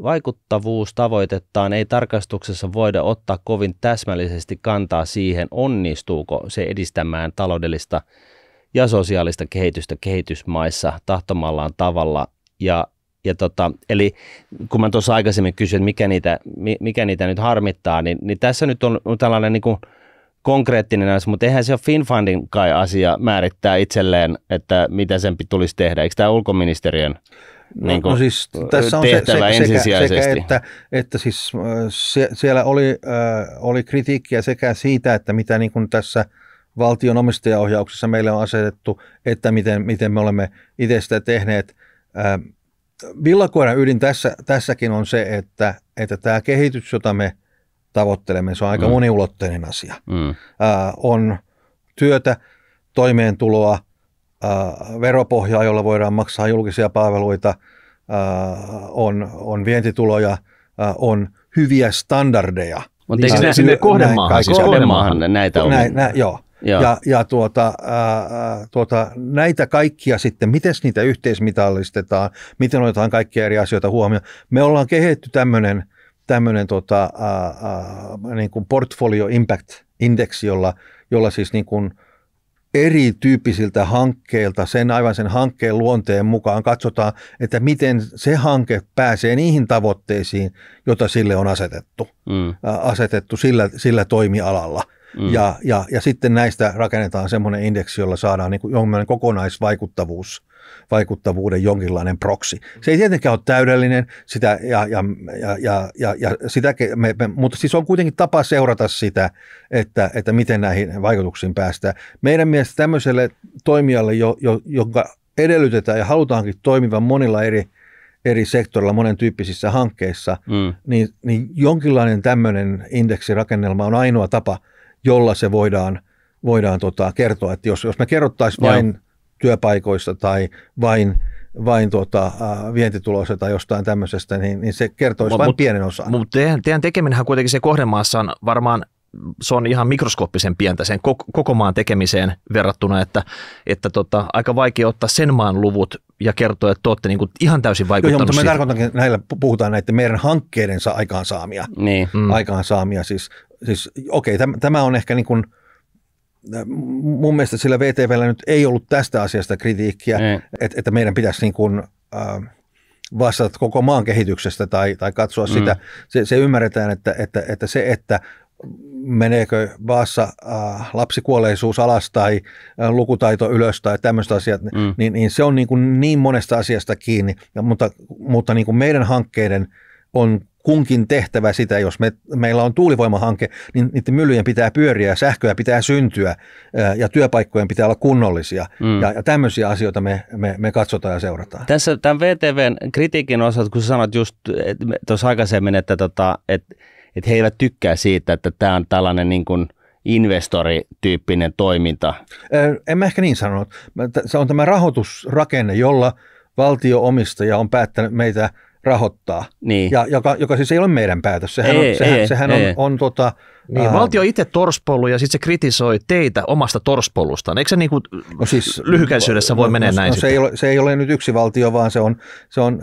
vaikuttavuustavoitettaan, ei tarkastuksessa voida ottaa kovin täsmällisesti kantaa siihen, onnistuuko se edistämään taloudellista ja sosiaalista kehitystä kehitysmaissa tahtomallaan tavalla. Eli kun mä tuossa aikaisemmin kysyin, että mikä niitä nyt harmittaa, niin tässä nyt on tällainen niin kuin konkreettinen asia, mutta eihän se ole FinFundin kai asia määrittää itselleen, että mitä sen tulisi tehdä. Eikö tämä ulkoministeriön siis tässä on tehtävä ensisijaisesti? Että siis siellä oli kritiikkiä sekä siitä, että mitä niin kuin tässä valtion omistajaohjauksessa meille on asetettu, että miten me olemme itse sitä tehneet. Villakoiran ydin tässäkin on se, että tämä kehitys, jota me tavoittelemme, se on aika moniulotteinen asia. On työtä, toimeentuloa, veropohjaa, jolla voidaan maksaa julkisia palveluita, on vientituloja, on hyviä standardeja. Mutta eikö sinne kohdemaahan näitä on? Joo. Näitä kaikkia sitten, miten niitä yhteismitallistetaan, miten otetaan kaikkia eri asioita huomioon. Me ollaan kehitetty tämmöinen niin kuin portfolio impact index, jolla siis niin kuin erityyppisiltä hankkeilta, sen hankkeen luonteen mukaan katsotaan, että miten se hanke pääsee niihin tavoitteisiin, joita sille on asetettu sillä toimialalla. Ja sitten näistä rakennetaan semmoinen indeksi, jolla saadaan niin kuin jonkinlainen kokonaisvaikuttavuuden jonkinlainen proksi. Se ei tietenkään ole täydellinen, mutta siis on kuitenkin tapa seurata sitä, että miten näihin vaikutuksiin päästään. Meidän mielestä tämmöiselle toimijalle, jonka edellytetään ja halutaankin toimivan monilla eri sektorilla, monen tyyppisissä hankkeissa, niin jonkinlainen tämmöinen indeksirakennelma on ainoa tapa, jolla se voidaan kertoa, että jos me kerrottaisiin vain työpaikoista tai vain vientituloista tai jostain tämmöisestä, niin se kertoisi vain pienen osan. Mutta teidän tekeminenhän kuitenkin se kohdemaassa on varmaan, se on ihan mikroskooppisen pientä sen koko maan tekemiseen verrattuna, että aika vaikea ottaa sen maan luvut ja kertoa, että te olette niin kuin ihan täysin vaikuttanut. Joo, mutta me tarkoitankin, näillä puhutaan näiden meidän hankkeidensa aikaansaamia. Niin. Aikaansaamia. Siis okei, tämä on ehkä niin kuin, mun mielestä sillä VTV:llä nyt ei ollut tästä asiasta kritiikkiä, että meidän pitäisi niin kuin, vastata koko maan kehityksestä tai katsoa sitä. Se ymmärretään, että meneekö Vaassa lapsikuolleisuus alas tai lukutaito ylös tai tämmöiset asiat, niin se on niin monesta asiasta kiinni, mutta niin kuin meidän hankkeiden on kunkin tehtävä sitä, jos meillä on tuulivoimahanke, niin niiden myllyjen pitää pyöriä, sähköä pitää syntyä ja työpaikkojen pitää olla kunnollisia. Ja tämmöisiä asioita me katsotaan ja seurataan. Tässä tämän VTVn kritiikin osalta, kun sä sanoit just tuossa aikaisemmin, että he eivät tykkää siitä, että tämä on tällainen niin kuin investorityyppinen toiminta. En mä ehkä niin sanonut. Se on tämä rahoitusrakenne, jolla valtio-omistaja on päättänyt meitä rahoittaa, niin. Joka siis ei ole meidän päätös. Sehän on valtio itse torspollu ja sitten se kritisoi teitä omasta torspolustaan. Eikö se niin kuin lyhykäisyydessä voi mennä näin? Se ei ole nyt yksi valtio, vaan se on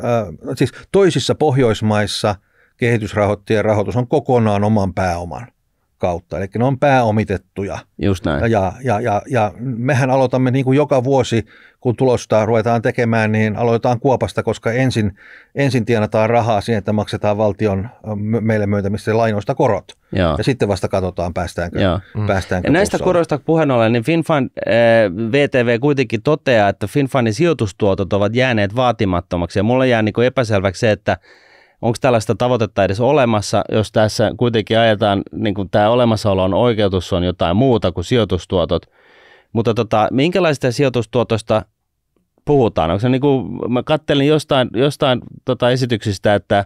siis toisissa Pohjoismaissa kehitysrahoittajien rahoitus on kokonaan oman pääoman kautta. Eli ne on pääomitettuja. Just näin. Ja mehän aloitamme niin kuin joka vuosi, kun tulosta ruvetaan tekemään, niin aloitetaan kuopasta, koska ensin tienataan rahaa siihen, että maksetaan valtion meille myöntämistä lainoista korot. Joo. Ja sitten vasta katsotaan, päästäänkö ja näistä koroista puheen ollen, niin FinFund, VTV kuitenkin toteaa, että FinFundin sijoitustuotot ovat jääneet vaatimattomaksi. Ja mulle jää niin kuin epäselväksi se, että onko tällaista tavoitetta edes olemassa, jos tässä kuitenkin ajetaan, niin kuin tämä olemassaolon oikeutus on jotain muuta kuin sijoitustuotot. Mutta minkälaisista sijoitustuotoista puhutaan? Onko se niin kuin, mä kattelin jostain esityksistä, että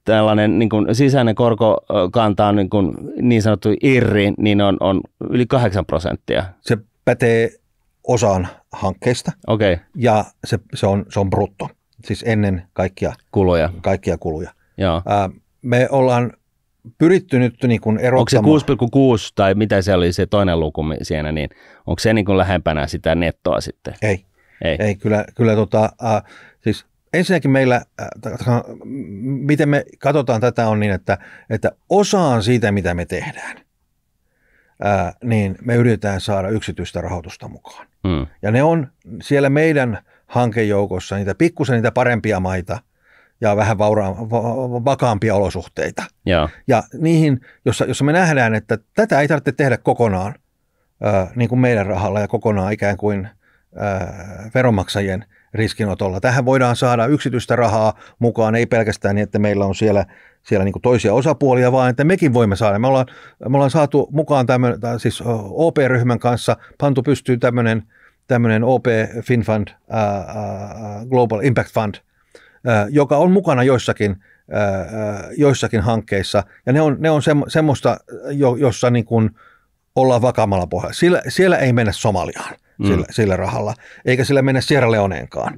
tällainen niin kuin sisäinen korkokanta on niin sanottu IRRI, niin on yli 8%. Se pätee osaan hankkeista. Okay. Ja se on brutto. Siis ennen kaikkia kuluja. Joo. Me ollaan pyritty nyt niin kuin erottamaan. Onko se 6,6 tai mitä se oli se toinen luku siinä, niin onko se niin kuin lähempänä sitä nettoa sitten? Ei kyllä siis ensinnäkin meillä, miten me katsotaan tätä on niin, että osaan siitä, mitä me tehdään, niin me yritetään saada yksityistä rahoitusta mukaan. Ja ne on siellä meidän hankejoukossa niitä parempia maita ja vähän vakaampia olosuhteita. Ja niihin, jossa me nähdään, että tätä ei tarvitse tehdä kokonaan niin kuin meidän rahalla ja kokonaan ikään kuin veronmaksajien riskinotolla. Tähän voidaan saada yksityistä rahaa mukaan, ei pelkästään niin, että meillä on siellä niin kuin toisia osapuolia, vaan että mekin voimme saada. Me ollaan saatu mukaan siis OP-ryhmän kanssa pantu pystyyn tämmöinen OP FinFund, Global Impact Fund, joka on mukana joissakin hankkeissa, ja ne on semmoista, jossa niin kuin ollaan vakaammalla pohjalla. Siellä ei mennä Somaliaan sillä rahalla, eikä sillä mennä Sierra Leoneenkaan.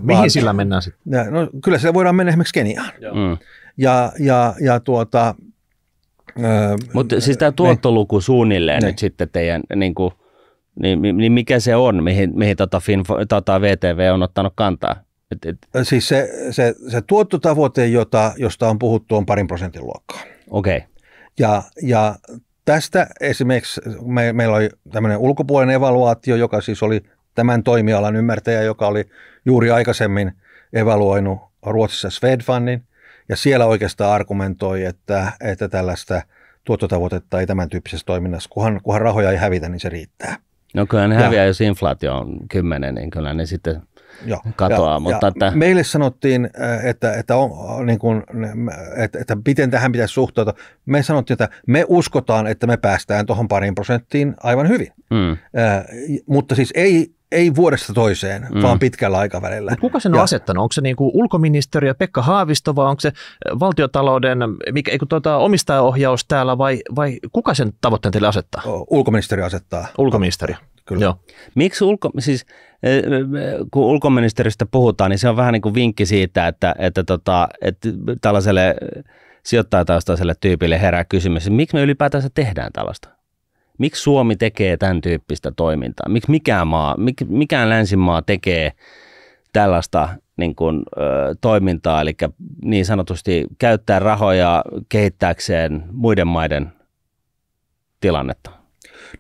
Mihin sillä mennään sitten? No, kyllä sillä voidaan mennä esimerkiksi Keniaan. Mutta siis tämä tuottoluku suunnilleen nyt sitten teidän, niin mikä se on, mihin VTV on ottanut kantaa? Siis se tuottotavoite, josta on puhuttu, on 2% luokkaa. Okei. Ja tästä esimerkiksi meillä oli tämmöinen ulkopuolinen evaluaatio, joka siis oli tämän toimialan ymmärtäjä, joka oli juuri aikaisemmin evaluoinut Ruotsissa Swedfundin, ja siellä oikeastaan argumentoi, että tällaista tuottotavoitetta ei tämän tyyppisessä toiminnassa, kunhan rahoja ei hävitä, niin se riittää. No kyllä ne häviää, jos inflaatio on 10, niin kyllä ne sitten katoaa. Mutta meille sanottiin, että miten tähän pitäisi suhtautua. Me sanottiin, että me uskotaan, että me päästään tuohon 2% aivan hyvin. Mutta siis ei vuodesta toiseen, vaan pitkällä aikavälillä. Kuka sen on asettanut? Onko se niin kuin ulkoministeriö Pekka Haavisto vai onko se valtiotalouden omistajaohjaus täällä vai kuka sen tavoitteen teille asettaa? Ulkoministeriö asettaa. Ulkoministeriö. Kyllä. Joo. Miksi kun ulkoministeristä puhutaan, niin se on vähän niin kuin vinkki siitä, että tällaiselle sijoittajataustaiselle tyypille herää kysymys, että miksi me ylipäätänsä tehdään tällaista? Miksi Suomi tekee tämän tyyppistä toimintaa? Miksi mikään länsimaa tekee tällaista niin kuin, toimintaa, eli niin sanotusti käyttää rahoja kehittääkseen muiden maiden tilannetta?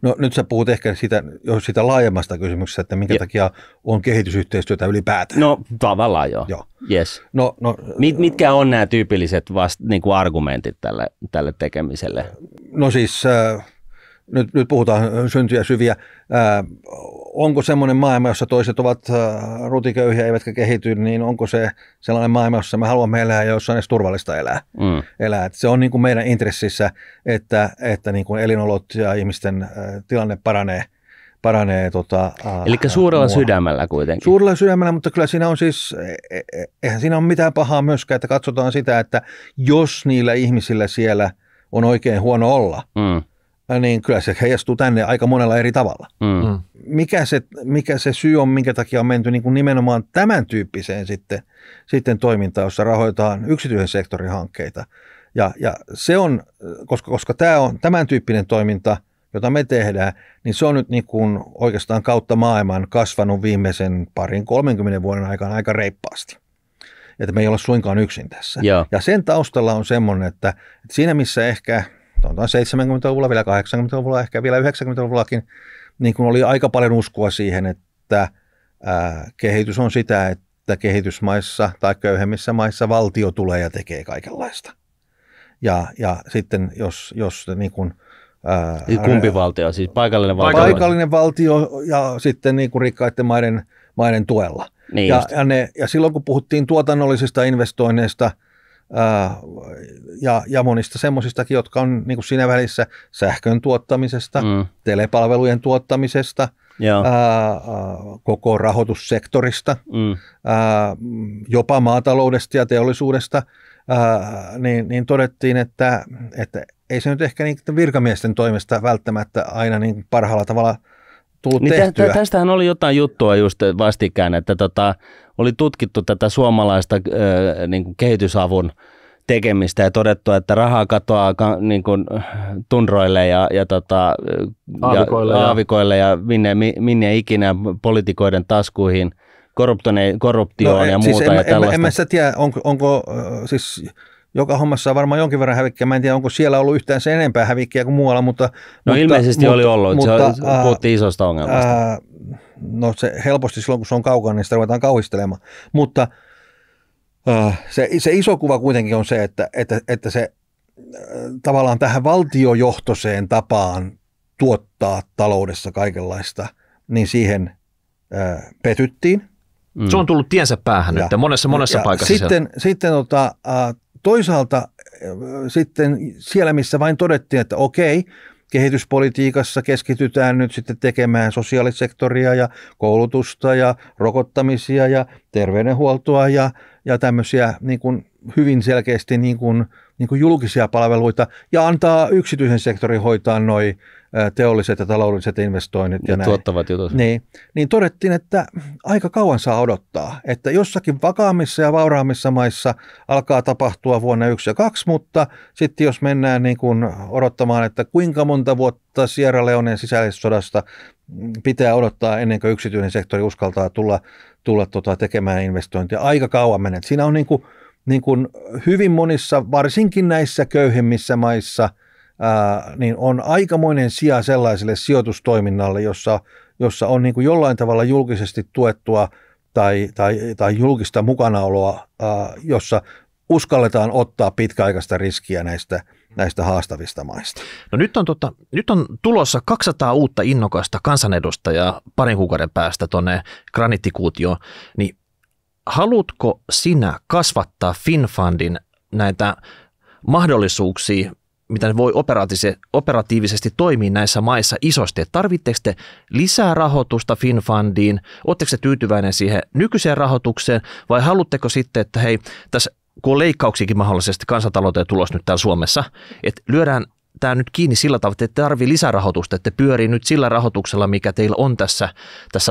No nyt sä puhut ehkä siitä laajemmasta kysymyksestä, että minkä takia on kehitysyhteistyötä ylipäätään. No tavallaan joo. Yes. No, mitkä on nämä tyypilliset niin kuin argumentit tälle tekemiselle? No siis nyt puhutaan syntyjä syviä. Onko semmoinen maailma, jossa toiset ovat rutiköyhiä eivätkä kehity, niin onko se sellainen maailma, jossa me haluamme elää ja jossa on edes turvallista elää. Se on niin kuin meidän intressissä, että niin kuin elinolot ja ihmisten tilanne paranee. Eli suurella sydämellä kuitenkin. Suurella sydämellä, mutta kyllä siinä on siis, eihän siinä ole mitään pahaa myöskään, että katsotaan sitä, että jos niillä ihmisillä siellä on oikein huono olla, niin kyllä se heijastuu tänne aika monella eri tavalla. Mikä se syy on, minkä takia on menty niin kuin nimenomaan tämän tyyppiseen sitten toimintaan, jossa rahoitetaan yksityisen sektorin hankkeita. Ja se on, koska tämä on tämän tyyppinen toiminta, jota me tehdään, niin se on nyt niin kuin oikeastaan kautta maailman kasvanut viimeisen 20-30 vuoden aikana aika reippaasti. Että me ei olla suinkaan yksin tässä. Ja sen taustalla on semmoinen, että siinä missä ehkä 70-luvulla, vielä 80-luvulla, ehkä vielä 90-luvullakin, niin kun oli aika paljon uskoa siihen, että kehitys on sitä, että kehitysmaissa tai köyhemmissä maissa valtio tulee ja tekee kaikenlaista. Ja sitten jos niin kuin kumpi valtio, siis paikallinen valtio? Paikallinen valtio ja sitten niin kuin rikkaiden maiden tuella. Niin ja silloin kun puhuttiin tuotannollisista investoinneista, ja monista semmoisistakin, jotka on niin kuin siinä välissä sähkön tuottamisesta, telepalvelujen tuottamisesta, koko rahoitussektorista, jopa maataloudesta ja teollisuudesta, niin todettiin, että ei se nyt ehkä niiden virkamiesten toimesta välttämättä aina niin parhaalla tavalla tullut tehtyä. Tästähän oli jotain juttua just vastikään, että oli tutkittu tätä suomalaista niin kuin kehitysavun tekemistä ja todettu, että rahaa katoaa niin kuin tundroille ja aavikoille ja minne ikinä poliitikoiden taskuihin, korruptioon ja muuta. Siis ja tällaista. en mä sitä tiedä, onko siis joka hommassa on varmaan jonkin verran hävikkiä. Mä en tiedä, onko siellä ollut yhtään sen enempää hävikkiä kuin muualla, mutta... Ilmeisesti oli ollut, puhuttiin isosta ongelmasta. No se helposti silloin, kun se on kaukana, niin sitä ruvetaan kauhistelemaan. Mutta se iso kuva kuitenkin on se, että se tavallaan tähän valtiojohtoiseen tapaan tuottaa taloudessa kaikenlaista, niin siihen petyttiin. Se on tullut tiensä päähän nyt monessa paikassa. Sitten toisaalta sitten siellä, missä vain todettiin, että okei, kehityspolitiikassa keskitytään nyt sitten tekemään sosiaalisektoria ja koulutusta ja rokottamisia ja terveydenhuoltoa ja tämmöisiä niin kuin hyvin selkeästi niin kuin julkisia palveluita ja antaa yksityisen sektorin hoitaa noi teolliset ja taloudelliset investoinnit ja näin. Tuottavat jutut. Niin todettiin, että aika kauan saa odottaa, että jossakin vakaammissa ja vauraammissa maissa alkaa tapahtua vuonna 1 ja 2, mutta sitten jos mennään niin kuin odottamaan, että kuinka monta vuotta Sierra Leoneen sisällissodasta pitää odottaa ennen kuin yksityinen sektori uskaltaa tulla tekemään investointia, aika kauan menee. Siinä on niin kuin hyvin monissa, varsinkin näissä köyhemmissä maissa, niin on aikamoinen sija sellaiselle sijoitustoiminnalle, jossa on niin kuin jollain tavalla julkisesti tuettua tai julkista mukanaoloa, jossa uskalletaan ottaa pitkäaikaista riskiä näistä haastavista maista. No nyt on tulossa 200 uutta innokasta kansanedustajaa parin kuukauden päästä tuonne Graniittikuutioon, niin haluatko sinä kasvattaa FinFundin näitä mahdollisuuksia, mitä ne voi operatiivisesti toimia näissä maissa isosti? Tarvitseeko te lisää rahoitusta FinFundiin? Oletteko te tyytyväinen siihen nykyiseen rahoitukseen vai haluatteko sitten, että hei, tässä kun on leikkauksiakin mahdollisesti kansantalouteen tulos nyt täällä Suomessa, että lyödään tämä nyt kiinni sillä tavalla, että te tarvitse lisärahoitusta, että te pyörii nyt sillä rahoituksella, mikä teillä on tässä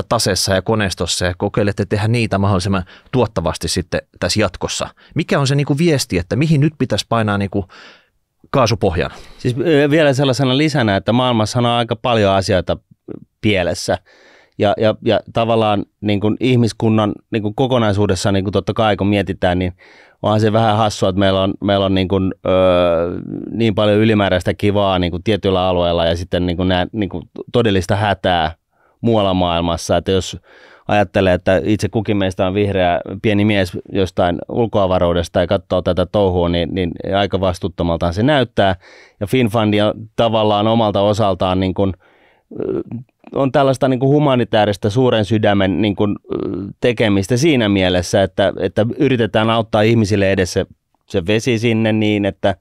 taseessa ja koneistossa ja kokeilette tehdä niitä mahdollisimman tuottavasti sitten tässä jatkossa. Mikä on se niin kuin viesti, että mihin nyt pitäisi painaa niin kuin kaasupohjan? Siis vielä sellaisena lisänä, että maailmassa on aika paljon asioita pielessä ja tavallaan niin kuin ihmiskunnan niin kuin kokonaisuudessa niin kuin totta kai kun mietitään, niin onhan se vähän hassua, että meillä on niin kuin, niin paljon ylimääräistä kivaa niin kuin tietyillä alueilla ja sitten niin kuin niin kuin todellista hätää muualla maailmassa. Että jos ajattelee, että itse kukin meistä on vihreä pieni mies jostain ulkoavaruudesta ja katsoo tätä touhua, niin aika vastuuttomaltaan se näyttää. Ja FinFund tavallaan omalta osaltaan niin kuin, on tällaista niin kuin humanitaarista suuren sydämen niin kuin tekemistä siinä mielessä, että yritetään auttaa ihmisille edes se vesi sinne niin, että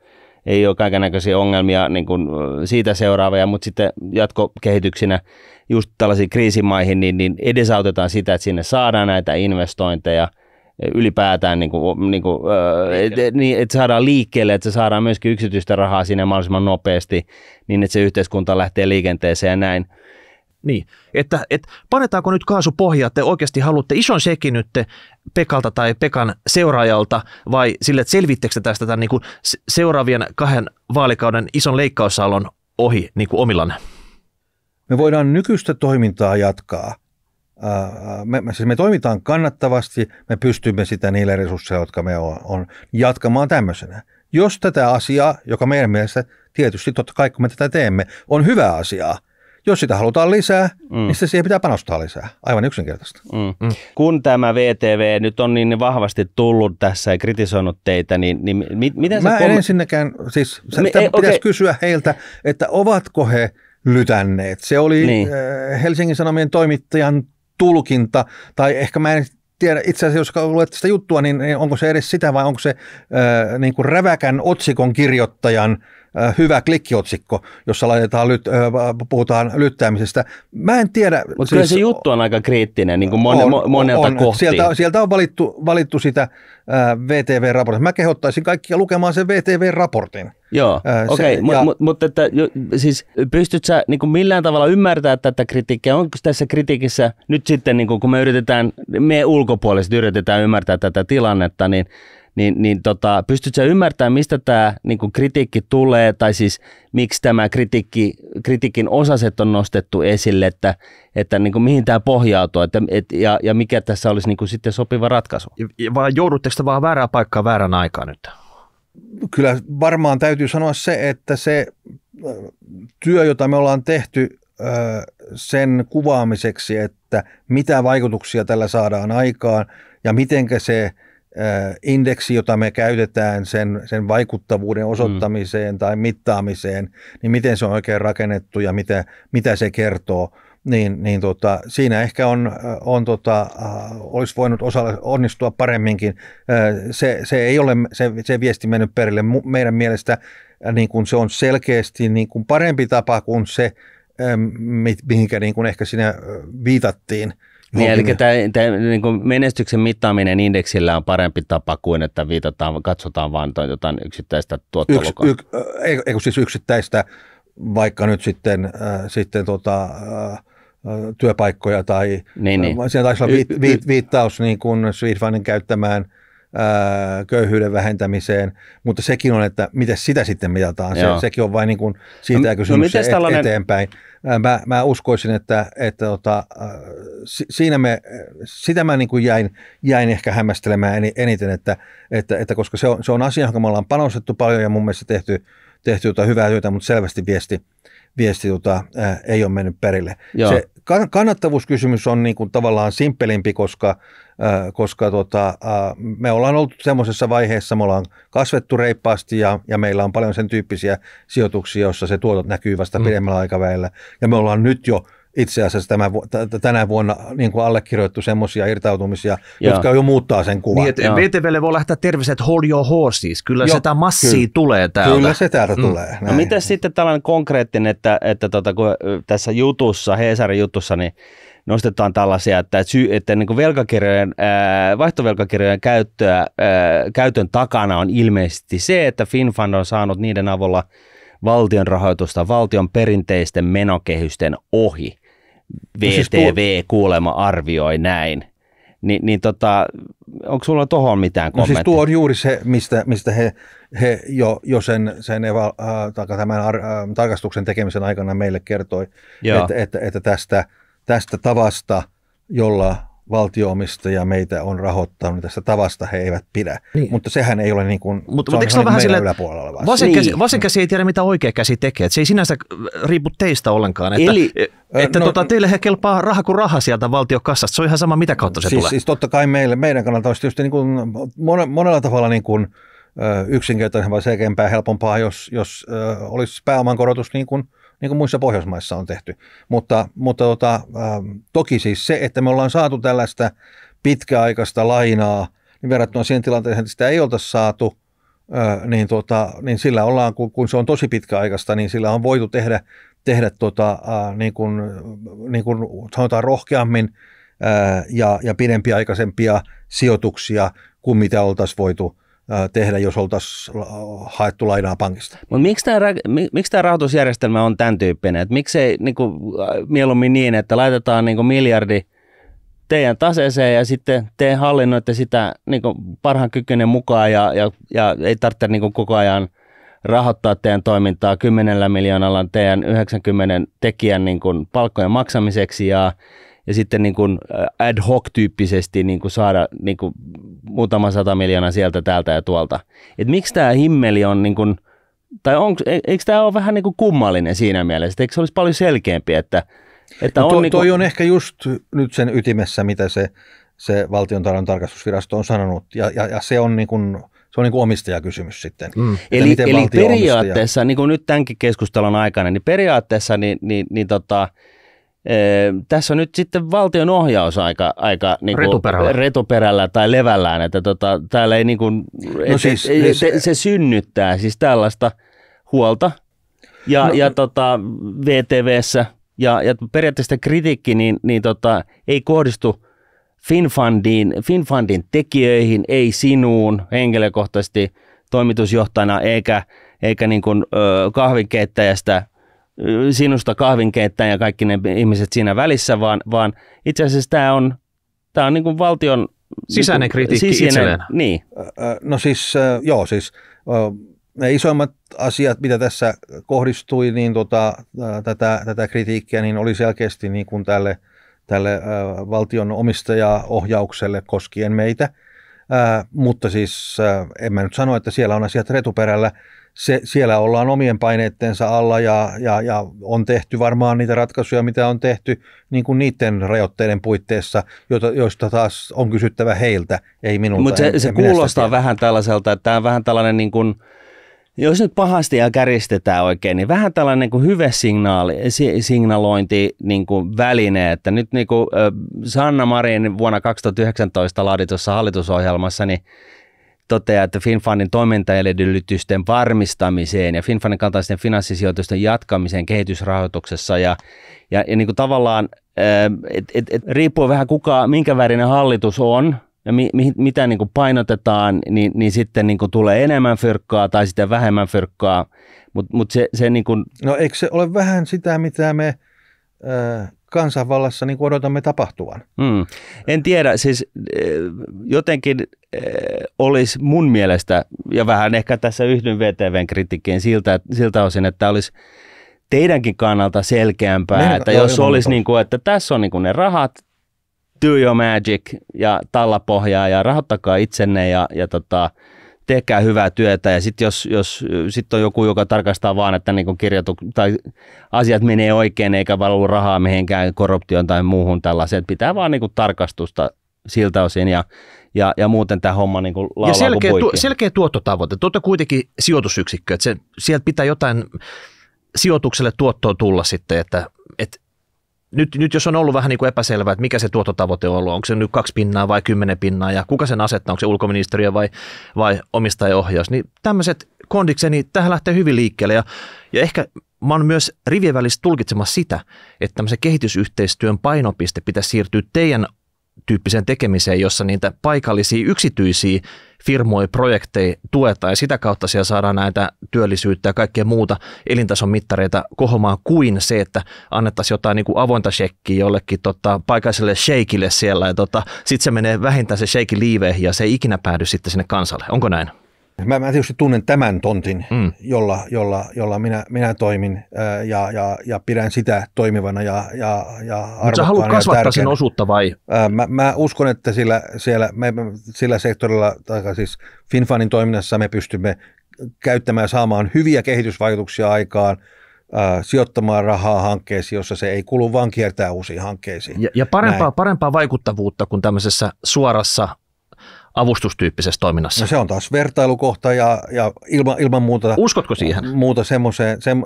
ei ole kaikennäköisiä ongelmia niin kuin siitä seuraavia, mutta sitten jatkokehityksinä just tällaisiin kriisimaihin, niin edesautetaan sitä, että sinne saadaan näitä investointeja ylipäätään, että saadaan liikkeelle, että saadaan myöskin yksityistä rahaa sinne mahdollisimman nopeasti, niin että se yhteiskunta lähtee liikenteeseen ja näin. Niin, että panetaanko nyt kaasupohjaa, te oikeasti haluatte ison sekin nyt Pekalta tai Pekan seuraajalta vai sille, että selvittekö tästä tämän niin kuin seuraavien 2 vaalikauden ison leikkausaallon ohi niin kuin omillanne? Me voidaan nykyistä toimintaa jatkaa. Me toimitaan kannattavasti, me pystymme sitä niillä resursseilla, jotka me on jatkamaan tämmöisenä. Jos tätä asiaa, joka meidän mielestä tietysti totta kai kun me tätä teemme, on hyvä asiaa, jos sitä halutaan lisää, niin siihen pitää panostaa lisää. Aivan yksinkertaista. Kun tämä VTV nyt on niin vahvasti tullut tässä ja kritisoinut teitä, niin miten Mä en ensinnäkään, siis pitäisi kysyä heiltä, että ovatko he lytänneet. Se oli Helsingin Sanomien toimittajan tulkinta, tai ehkä mä en tiedä, itse asiassa jos luet sitä juttua, niin onko se edes sitä vai onko se niin kuin räväkän otsikon kirjoittajan hyvä klikkiotsikko, jossa puhutaan lyttäämisestä. Mä en tiedä. Mutta kyllä se juttu on aika kriittinen niin kuin monelta kohti. Sieltä on valittu sitä VTV-raporttia. Mä kehottaisin kaikkia lukemaan sen VTV-raportin. Joo, okei. Mutta siis pystytkö sä niin kuin millään tavalla ymmärtämään tätä kritiikkiä? Onko tässä kritiikissä nyt sitten, niin kuin, kun me ulkopuoliset yritetään ymmärtää tätä tilannetta, niin pystytkö sä ymmärtämään, mistä tämä niin kuin kritiikki tulee, tai siis miksi tämä kritiikin osaset on nostettu esille, että niin kuin mihin tämä pohjautuu, ja mikä tässä olisi niin kuin sitten sopiva ratkaisu? Vai joudutteko te vaan väärään paikkaan väärän aikaan nyt? kyllä varmaan täytyy sanoa se, että se työ, jota me ollaan tehty sen kuvaamiseksi, että mitä vaikutuksia tällä saadaan aikaan ja mitenkä se indeksi, jota me käytetään sen vaikuttavuuden osoittamiseen tai mittaamiseen, niin miten se on oikein rakennettu ja mitä se kertoo, niin siinä ehkä olisi voinut onnistua paremminkin. Se ei ole se viesti mennyt perille. Meidän mielestä niin kuin se on selkeästi niin kuin parempi tapa kuin se, mihinkä niin kuin ehkä siinä viitattiin. Niin, eli tämä niin kuin menestyksen mittaaminen indeksillä on parempi tapa kuin, että katsotaan vain jotain yksittäistä tuottolukoa. Eikö siis yksittäistä, vaikka nyt sitten työpaikkoja tai siinä taisi olla viittaus niin kuin Swedfundin käyttämään köyhyyden vähentämiseen, mutta sekin on, että miten sitä sitten mitataan. Sekin on vain niin kuin siitä kysymys eteenpäin. Mä uskoisin, että siinä sitä mä niin kuin jäin ehkä hämmästelemään eniten, että koska se on asia, johon me ollaan panostettu paljon ja mun mielestä tehty hyvää työtä, mutta selvästi viesti ei ole mennyt perille. Joo. Se kannattavuuskysymys on niin kuin tavallaan simppelimpi, koska me ollaan oltu semmoisessa vaiheessa, me ollaan kasvettu reippaasti ja meillä on paljon sen tyyppisiä sijoituksia, joissa se tuotot näkyy vasta pidemmällä aikavälillä. Ja me ollaan nyt jo itse asiassa tänä vuonna niin kuin allekirjoittu semmoisia irtautumisia, jotka jo muuttaa sen kuvan. Niin, VTVlle voi lähteä terveiset hold your horses. Kyllä sitä massia tulee täältä. Kyllä se täältä tulee. No miten sitten tällainen konkreettinen, että kun tässä jutussa, Hesarin jutussa, niin nostetaan tällaisia, että niin kuin vaihtovelkakirjojen käytön takana on ilmeisesti se, että FinFund on saanut niiden avulla valtion rahoitusta valtion perinteisten menokehysten ohi. VTV kuulemma arvioi näin. Onko sulla tuohon mitään kommenttia? No siis tuo on juuri se, mistä he jo sen tämän tarkastuksen tekemisen aikana meille kertoi, että tästä tavasta, jolla valtio-omistaja meitä on rahoittanut, niin tästä tavasta he eivät pidä. Niin. Mutta sehän ei ole niin kuin, mutta se on vähän meillä yläpuolella oleva. Vasen käsi ei tiedä, mitä oikea käsi tekee. Se ei sinänsä riipu teistä ollenkaan. Että teille he kelpaa raha kuin raha sieltä valtiokassasta. Se on ihan sama, mitä kautta se tulee. Siis totta kai meidän kannalta olisi tietysti niin kuin monella tavalla niin kuin yksinkertaisempaa, selkeämpää, helpompaa, jos olisi pääoman korotus niin kuin muissa Pohjoismaissa on tehty. Mutta toki siis se, että me ollaan saatu tällaista pitkäaikaista lainaa, niin verrattuna siihen tilanteeseen, että sitä ei oltaisi saatu, niin sillä ollaan, kun se on tosi pitkäaikaista, niin sillä on voitu tehdä niin kuin sanotaan rohkeammin ja pidempiaikaisempia sijoituksia kuin mitä oltaisiin voitu tehdä, jos oltaisiin haettu lainaa pankista. Mutta miksi tämä rahoitusjärjestelmä on tämän tyyppinen? Et miksei mieluummin niin, että laitetaan miljardi teidän taseeseen ja sitten te hallinnoitte sitä parhaan kykyinen mukaan ja ei tarvitse koko ajan rahoittaa teidän toimintaa 10 miljoonalla teidän 90 tekijän palkkojen maksamiseksi ja sitten ad hoc-tyyppisesti saada muutama 100 miljoonaa sieltä, täältä ja tuolta. Et miksi tämä himmeli on, eikö tämä ole vähän kummallinen siinä mielessä? Eikö se olisi paljon selkeämpi, että on... Toi on ehkä just nyt sen ytimessä, mitä se Valtiontalouden tarkastusvirasto on sanonut, ja se on se on omistajakysymys sitten. Eli periaatteessa, niin kuin nyt tämänkin keskustelun aikana, niin periaatteessa tässä on nyt sitten valtion ohjaus aika retuperällä tai levällään, että täällä ei se synnyttää siis tällaista huolta ja VTV:ssä ja periaatteessa kritiikki ei kohdistu FinFundin tekijöihin, ei sinuun henkilökohtaisesti toimitusjohtajana eikä kahvinkeittäjästä sinusta kahvinkeittäjä ja kaikki ne ihmiset siinä välissä, vaan itse asiassa tämä on valtion sisäinen kritiikki itselleen. Niin. No siis ne isoimmat asiat, mitä tässä kohdistui, niin tätä kritiikkiä, niin oli selkeästi niin kuin tälle valtion omistajaohjaukselle koskien meitä. mutta siis en mä nyt sano, että siellä on asiat retuperällä. Siellä ollaan omien paineittensa alla ja on tehty varmaan niitä ratkaisuja, mitä on tehty niin kuin niiden rajoitteiden puitteissa, joista taas on kysyttävä heiltä, ei minulta. Mutta se kuulostaa vähän tällaiselta, että tämä on vähän tällainen, niin kuin, jos nyt pahasti ja käristetään oikein, niin vähän tällainen niin kuin hyvesignalointi niin kuin väline, että nyt niin kuin Sanna Marin vuonna 2019 laaditussa hallitusohjelmassa, niin toteaa, että FinFundin toimintaedellytysten varmistamiseen ja FinFundin kaltaisten finanssisijoitusten jatkamiseen kehitysrahoituksessa ja niin kuin tavallaan riippuu vähän minkä värinen hallitus on ja mitä niin kuin painotetaan, niin sitten niin kuin tulee enemmän fyrkkaa tai sitten vähemmän fyrkkaa, mutta se niin kuin... No eikö se ole vähän sitä, mitä me kansanvallassa niin kuin odotamme tapahtuvan? En tiedä, siis jotenkin olisi mun mielestä, ja vähän ehkä tässä yhdyn VTVn kritiikkiin siltä osin, että olisi teidänkin kannalta selkeämpää, että jos olisi niin kuin, että tässä on niin kuin ne rahat, do your magic ja tallapohjaa ja rahoittakaa itsenne ja tehkää hyvää työtä ja sitten jos sit on joku, joka tarkastaa vaan, että niin tai asiat menee oikein eikä valu rahaa mihinkään korruptioon tai muuhun tällaiseen, pitää vaan niin tarkastusta siltä osin ja muuten tämä homma niin laulaa kuin poikia. Selkeä tuottotavoite, kuitenkin sijoitusyksikkö, että sieltä pitää jotain sijoitukselle tuottoa tulla sitten, että nyt jos on ollut vähän niin kuin epäselvää, että mikä se tuottotavoite on ollut, onko se nyt 2 pinnaa vai 10 pinnaa ja kuka sen asettaa, onko se ulkoministeriö vai omistajaohjaus, niin tämmöiset kondikset, niin tähän lähtee hyvin liikkeelle ja ehkä mä oon myös rivien välissä tulkitsemassa sitä, että tämmöisen kehitysyhteistyön painopiste pitäisi siirtyä teidän tyyppiseen tekemiseen, jossa niitä paikallisia yksityisiä firmoja, projekteja tuetaan ja sitä kautta siellä saadaan näitä työllisyyttä ja kaikkea muuta elintason mittareita kohomaan kuin se, että annettaisiin jotain niin kuin avointa shekkiä jollekin paikalliselle sheikille siellä ja sitten se menee vähintään se sheikin liiveihin ja se ei ikinä päädy sitten sinne kansalle. Onko näin? Mä tietysti tunnen tämän tontin, jolla minä toimin ja pidän sitä toimivana ja arvokkaana. Mutta sä haluat kasvattaa sen osuutta vai? Mä uskon, että sillä sektorilla, tai siis FinFundin toiminnassa me pystymme käyttämään ja saamaan hyviä kehitysvaikutuksia aikaan, sijoittamaan rahaa hankkeisiin, jossa se ei kulu, vaan kiertää uusiin hankkeisiin. Ja parempaa vaikuttavuutta kuin tämmöisessä suorassa avustustyyppisessä toiminnassa. No se on taas vertailukohta ja ilman muuta. Uskotko siihen? Muuta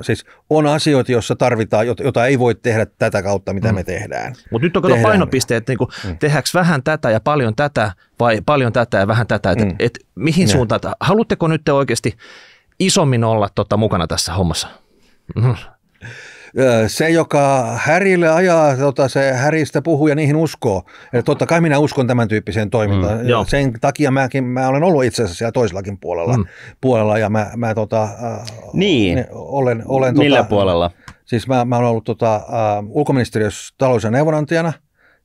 siis on asioita, joissa tarvitaan, jota ei voi tehdä tätä kautta, mitä me tehdään. Mutta nyt on painopiste, että niinku, tehdäänkö vähän tätä ja paljon tätä vai paljon tätä ja vähän tätä, että mihin suuntaan? Haluatteko nyt oikeasti isommin olla mukana tässä hommassa? Se, joka Härille ajaa, se Häristä puhuu ja niihin uskoo. Eli totta kai minä uskon tämän tyyppiseen toimintaan. Sen takia mä olen ollut itse asiassa siellä toisellakin puolella ja mä olen millä puolella? Siis mä olen ollut ulkoministeriössä talous- ja neuvonantajana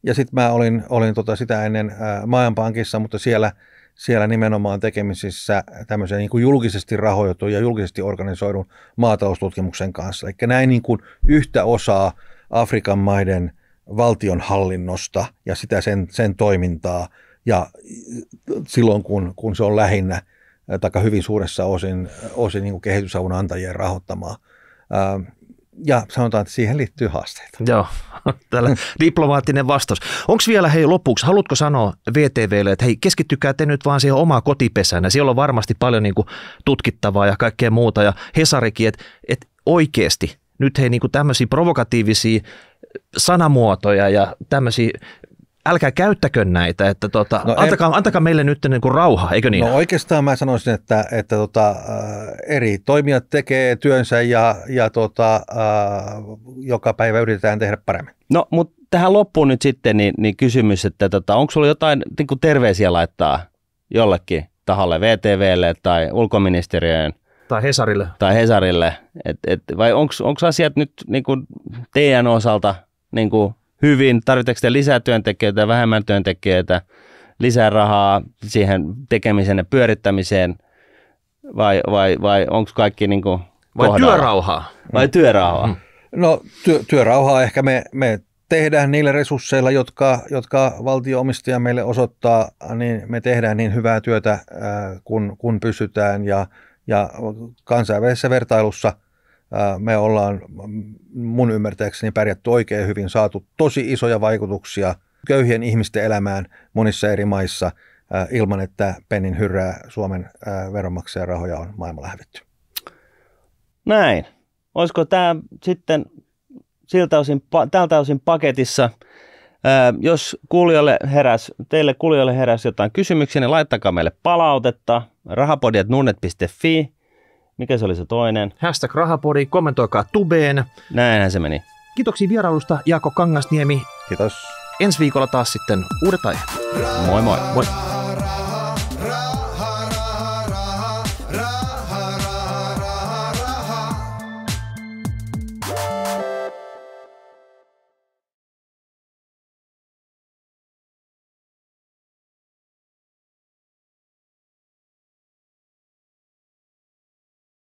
ja sitten mä olin sitä ennen Maailmanpankissa, mutta siellä nimenomaan tekemisissä tämmöisen niin kuin julkisesti rahoitetun ja julkisesti organisoidun maataloustutkimuksen kanssa. Eli näin niin kuin yhtä osaa Afrikan maiden valtionhallinnosta ja sitä sen toimintaa ja silloin kun se on lähinnä tai hyvin suuressa osin niin kuin kehitysavun antajien rahoittamaa. Ja sanotaan, että siihen liittyy haasteita. Joo, tällä diplomaattinen vastaus. Onko vielä lopuksi, haluatko sanoa VTVlle, että hei, keskittykää te nyt vaan siihen omaa kotipesänä. Siellä on varmasti paljon niin kuin tutkittavaa ja kaikkea muuta. Ja Hesarikin, että oikeasti nyt niin kuin tämmöisiä provokatiivisia sanamuotoja ja tämmöisiä, älkää käyttäkö näitä, että antakaa meille nyt niin kuin rauha, eikö niin? No oikeastaan mä sanoisin, että eri toimijat tekee työnsä ja joka päivä yritetään tehdä paremmin. No, mutta tähän loppuun nyt sitten niin kysymys, että onko sulla jotain niin kuin terveisiä laittaa jollekin taholle, VTVlle tai ulkoministeriöön? Tai Hesarille. Vai onko asiat nyt niin kuin teidän osalta niin kuin hyvin? Tarvitseeko te lisää työntekijöitä, vähemmän työntekijöitä, lisää rahaa siihen tekemiseen ja pyörittämiseen vai onko kaikki niin kuin vai työrauhaa? Vai työrauhaa? No työrauhaa ehkä me tehdään niillä resursseilla, jotka valtio-omistaja meille osoittaa, niin me tehdään niin hyvää työtä, kun pystytään. Ja kansainvälisessä vertailussa me ollaan mun ymmärtääkseni pärjätty oikein hyvin, saatu tosi isoja vaikutuksia köyhien ihmisten elämään monissa eri maissa ilman, että pennin hyrrää Suomen veronmaksajan rahoja on maailmalla hävitty. Näin. Olisiko tämä sitten tältä osin paketissa? Jos teille kuulijoille heräsi jotain kysymyksiä, niin laittakaa meille palautetta. rahapodi@nordnet.fi. Mikä se oli se toinen? #rahapodi, kommentoikaa tubeen. Näinhän se meni. Kiitoksia vierailusta, Jaakko Kangasniemi. Kiitos. Ensi viikolla taas sitten uudet aiheet. Moi moi. Moi.